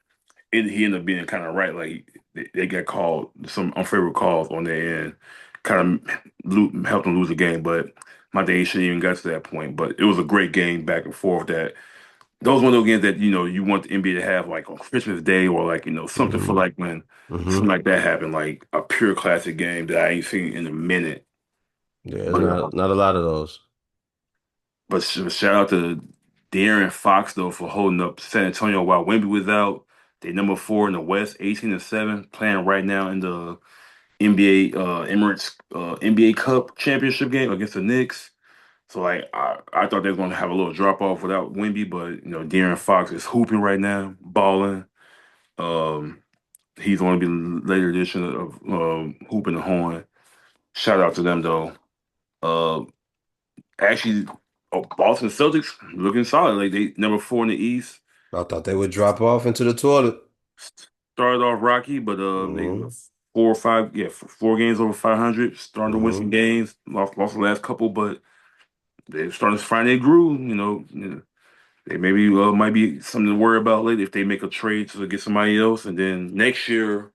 he ended up being kind of right. Like they got called some unfavorable calls on their end, kind of helped them lose the game. But my day shouldn't even got to that point. But it was a great game back and forth. That those one of those games that you want the NBA to have like on Christmas Day or like something for Hmm. like when Hmm. something like that happened, like a pure classic game that I ain't seen in a minute. Yeah, there's But not a lot of those. shout out to De'Aaron Fox though for holding up San Antonio while Wemby was out. They number four in the West, 18-7, playing right now in the NBA Emirates NBA Cup championship game against the Knicks. So like I thought they were gonna have a little drop off without Wemby, but De'Aaron Fox is hooping right now, balling. Um, he's going to be later edition of hooping the horn. Shout out to them though. Uh, actually, Boston Celtics looking solid. Like they number four in the East. I thought they would drop off into the toilet. Started off rocky, but they Hmm. 4 or 5, yeah, 4 games over 500. Starting to win some Hmm. games. Lost the last couple, but they're starting to find their groove. They maybe might be something to worry about later if they make a trade to get somebody else, and then next year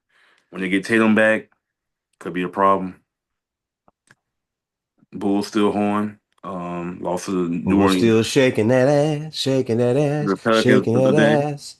when they get Tatum back, could be a problem. Bulls still horn. Lost to the New Who's Orleans, still shaking that ass, shaking that ass, the Pelicans shaking the other that day. ass.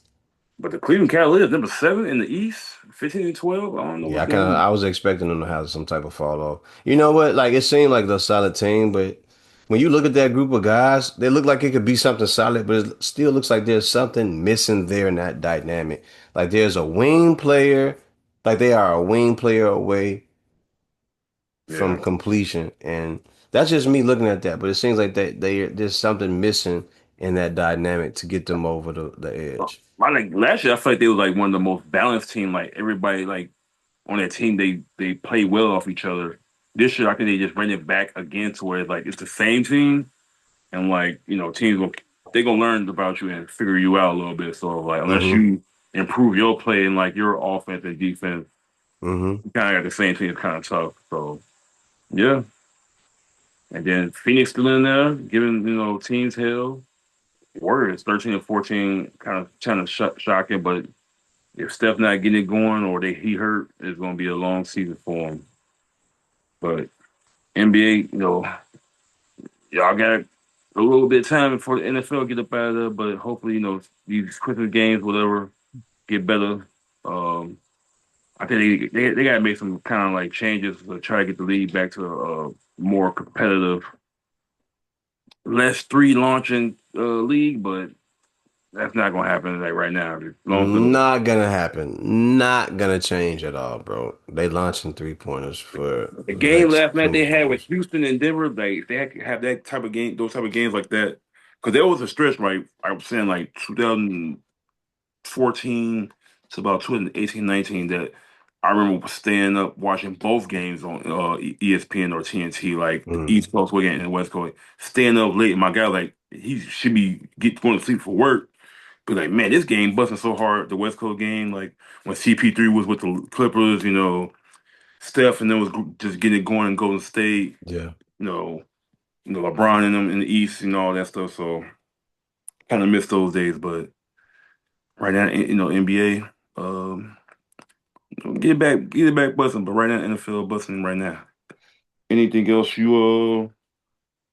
But the Cleveland Cavaliers, number seven in the East, 15-12. I don't know Yeah, what's going on. I was expecting them to have some type of fall off. You know what? Like it seemed like the solid team, but when you look at that group of guys, they look like it could be something solid, but it still looks like there's something missing there in that dynamic. Like there's a wing player, like they are a wing player away from Yeah. completion, and that's just me looking at that. But it seems like there's something missing in that dynamic to get them over the edge. I like last year. I feel like they were like one of the most balanced team. Like everybody, like on that team, they play well off each other. This year, I think they just ran it back again to where like it's the same team, and like teams will they gonna learn about you and figure you out a little bit. So like unless Hmm. you improve your play and like your offense and defense, Hmm. you kind of got the same team. It's kind of tough. So yeah, and then Phoenix still in there, giving teams hell. Warriors 13 and 14, kind of shocking, but if Steph not getting it going or he hurt, it's gonna be a long season for him. But NBA, y'all got a little bit of time before the NFL get up out of there, but hopefully, these Christmas games, whatever, get better. Um, I think they got to make some kind of like changes to try to get the league back to a more competitive, less three launching league, but that's not gonna happen like right now. As long as Not gonna happen. Not gonna change at all, bro. They launching three pointers for the the game next last night 20 they had with years. Houston and Denver, like if they had to have that type of game, those type of games like that, because there was a stretch, right? I was saying like 2014 to about 2018-19 that I remember staying up watching both games on ESPN or TNT, like the Mm, East Coast game and the West Coast. Staying up late, my guy like he should be going to sleep for work. But like, man, this game busting so hard. The West Coast game, like when CP3 was with the Clippers, Steph and then was just getting it going in Golden State. yeah. You know, LeBron and them in the East, all that stuff. So kind of miss those days. But right now, NBA, get it back busting. But right now, NFL busting right now. Anything else you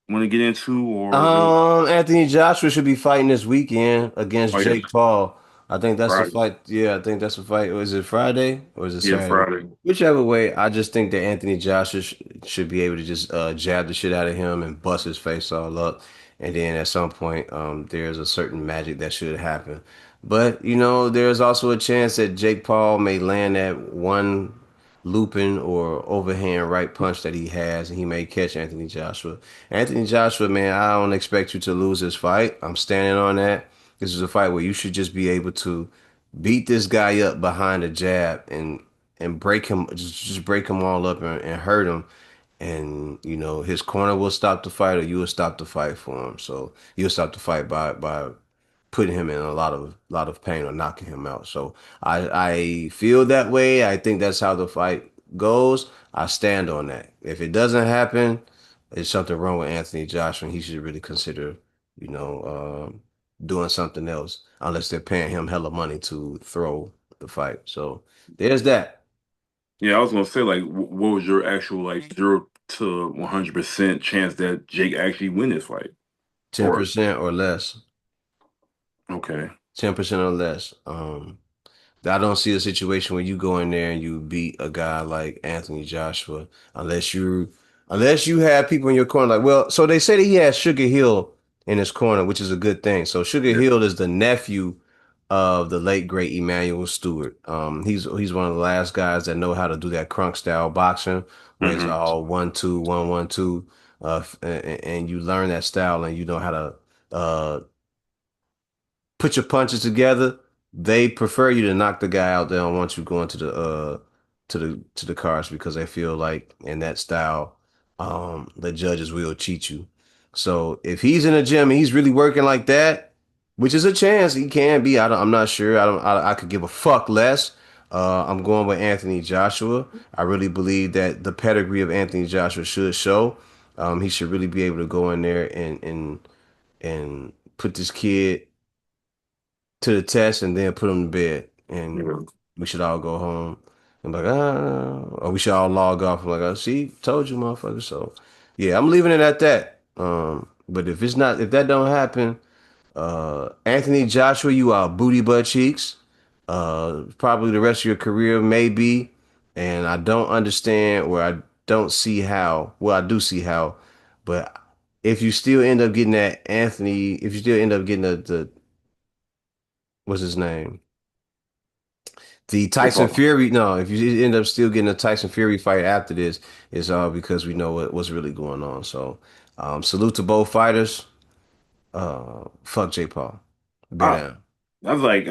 want to get into or Anthony Joshua should be fighting this weekend oh against yeah, Jake Paul. I think that's the Friday. fight. Yeah, I think that's the fight. Was it Friday or is it Yeah, Saturday? Friday. Whichever way, I just think that Anthony Joshua should be able to just jab the shit out of him and bust his face all up. And then at some point, there's a certain magic that should happen. But, there's also a chance that Jake Paul may land that one looping or overhand right punch that he has, and he may catch Anthony Joshua. Anthony Joshua, man, I don't expect you to lose this fight. I'm standing on that. This is a fight where you should just be able to beat this guy up behind a jab and break him, just break him all up and hurt him. And his corner will stop the fight, or you will stop the fight for him. So you'll stop the fight by putting him in a lot of pain or knocking him out. So I feel that way. I think that's how the fight goes. I stand on that. If it doesn't happen, there's something wrong with Anthony Joshua, and he should really consider, you know, doing something else unless they're paying him hella money to throw the fight. So there's that. Yeah, I was gonna say like, what was your actual like 0 to 100% chance that Jake actually win this fight? Or 10% or less. okay, 10% or less. I don't see a situation where you go in there and you beat a guy like Anthony Joshua unless you have people in your corner. Like, well, so they say that he has Sugar Hill in his corner, which is a good thing. So Sugar yeah, Hill is the nephew of the late great Emmanuel Stewart. He's one of the last guys that know how to do that crunk style boxing where it's hmm, all 1-2, 1-1-2, and you learn that style and you know how to put your punches together. They prefer you to knock the guy out. They don't want you going to the cars because they feel like in that style, the judges will cheat you. So if he's in a gym and he's really working like that, which is a chance he can be, I'm not sure. I could give a fuck less. I'm going with Anthony Joshua. I really believe that the pedigree of Anthony Joshua should show. He should really be able to go in there and put this kid to the test and then put them to bed. And yeah. we should all go home and be like, or we should all log off. I'm like, oh, see, told you, motherfucker. So, yeah, I'm leaving it at that. But if that don't happen, Anthony Joshua, you are booty butt cheeks. Probably the rest of your career, maybe. And I don't understand, or I don't see how. Well, I do see how, but if you still end up getting that Anthony, if you still end up getting the what's his name? The Jake Tyson Paul. Fury, no, if you end up still getting a Tyson Fury fight after this, it's all because we know what's really going on. So, salute to both fighters. Fuck J. Paul. Bear Ah, down. that's like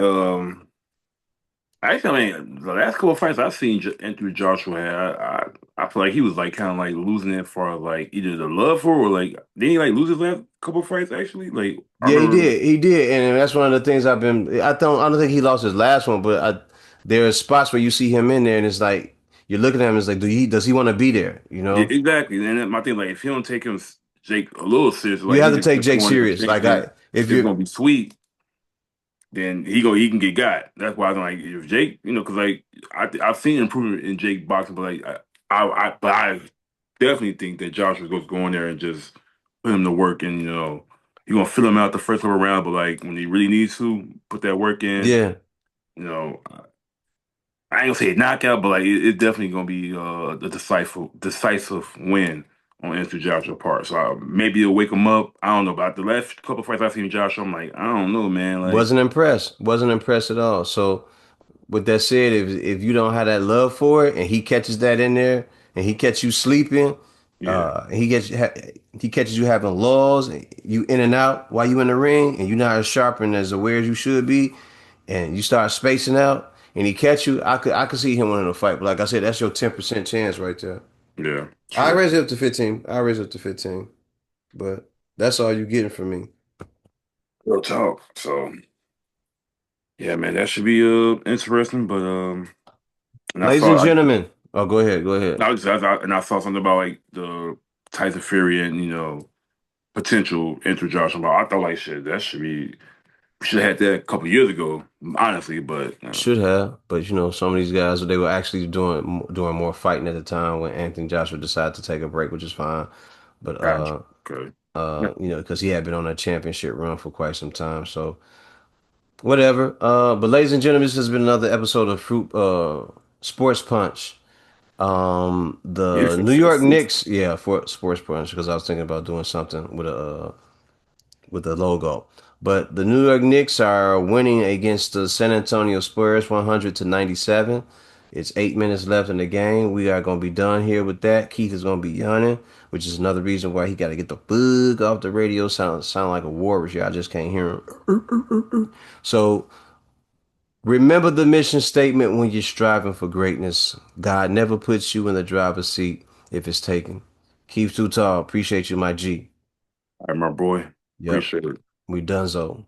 actually, I mean, the last couple of fights I've seen Anthony Joshua had, I feel like he was like kind of like losing it for like either the love for or like didn't he like lose his last couple of fights actually? Like I Yeah, he remember, did. He did, and that's one of the things I've been. I don't think he lost his last one, but there are spots where you see him in there, and it's like you're looking at him. It's like, does he want to be there? You yeah, know, exactly. And then my thing like if he don't take him Jake a little serious, you like he have to just take kept Jake going and serious. Like thinking if it's you're, gonna be sweet, then he can get got. That's why I'm like if Jake, because like I've seen improvement in Jake boxing, but like I definitely think that Josh was going to go in there and just put him to work, and you're gonna fill him out the first couple round, but like when he really needs to put that work in, yeah. you know, I ain't gonna say knockout, but like it's definitely gonna be a decisive win on Anthony Joshua's part. So maybe it'll wake him up. I don't know about the last couple of fights I've seen Joshua. I'm like, I don't know, man. Like, Wasn't impressed. Wasn't impressed at all. So with that said, if you don't have that love for it, and he catches that in there, and he catches you sleeping, yeah, and he catches you having lulls, and you in and out while you in the ring, and you're not as sharp and as aware as you should be, and you start spacing out, and he catch you, I could see him winning the fight. But like I said, that's your 10% chance right there. yeah, I true. raise it up to 15. I raise it up to 15, but that's all you getting from me. Real talk. So yeah, man, that should be interesting. But and I Ladies saw and I, gentlemen, oh, go ahead, go ahead. I was and I saw something about like the Tyson Fury and potential enter Josh. I thought like shit that should be we should have had that a couple years ago, honestly. But Should have, but some of these guys they were actually doing more fighting at the time when Anthony Joshua decided to take a break, which is fine. But gotcha. Okay. Yeah. because he had been on a championship run for quite some time, so whatever. But ladies and gentlemen, this has been another episode of Fruit Sports Punch. The Beautiful. New York Knicks, yeah, for Sports Punch because I was thinking about doing something with a logo. But the New York Knicks are winning against the San Antonio Spurs 100 to 97. It's 8 minutes left in the game. We are gonna be done here with that. Keith is gonna be yawning, which is another reason why he got to get the bug off the radio. Sound like a warrior. I just can't hear him. So remember the mission statement when you're striving for greatness. God never puts you in the driver's seat if it's taken. Keith too tall. Appreciate you, my G. All right, my boy. Yep, Appreciate it. we done so.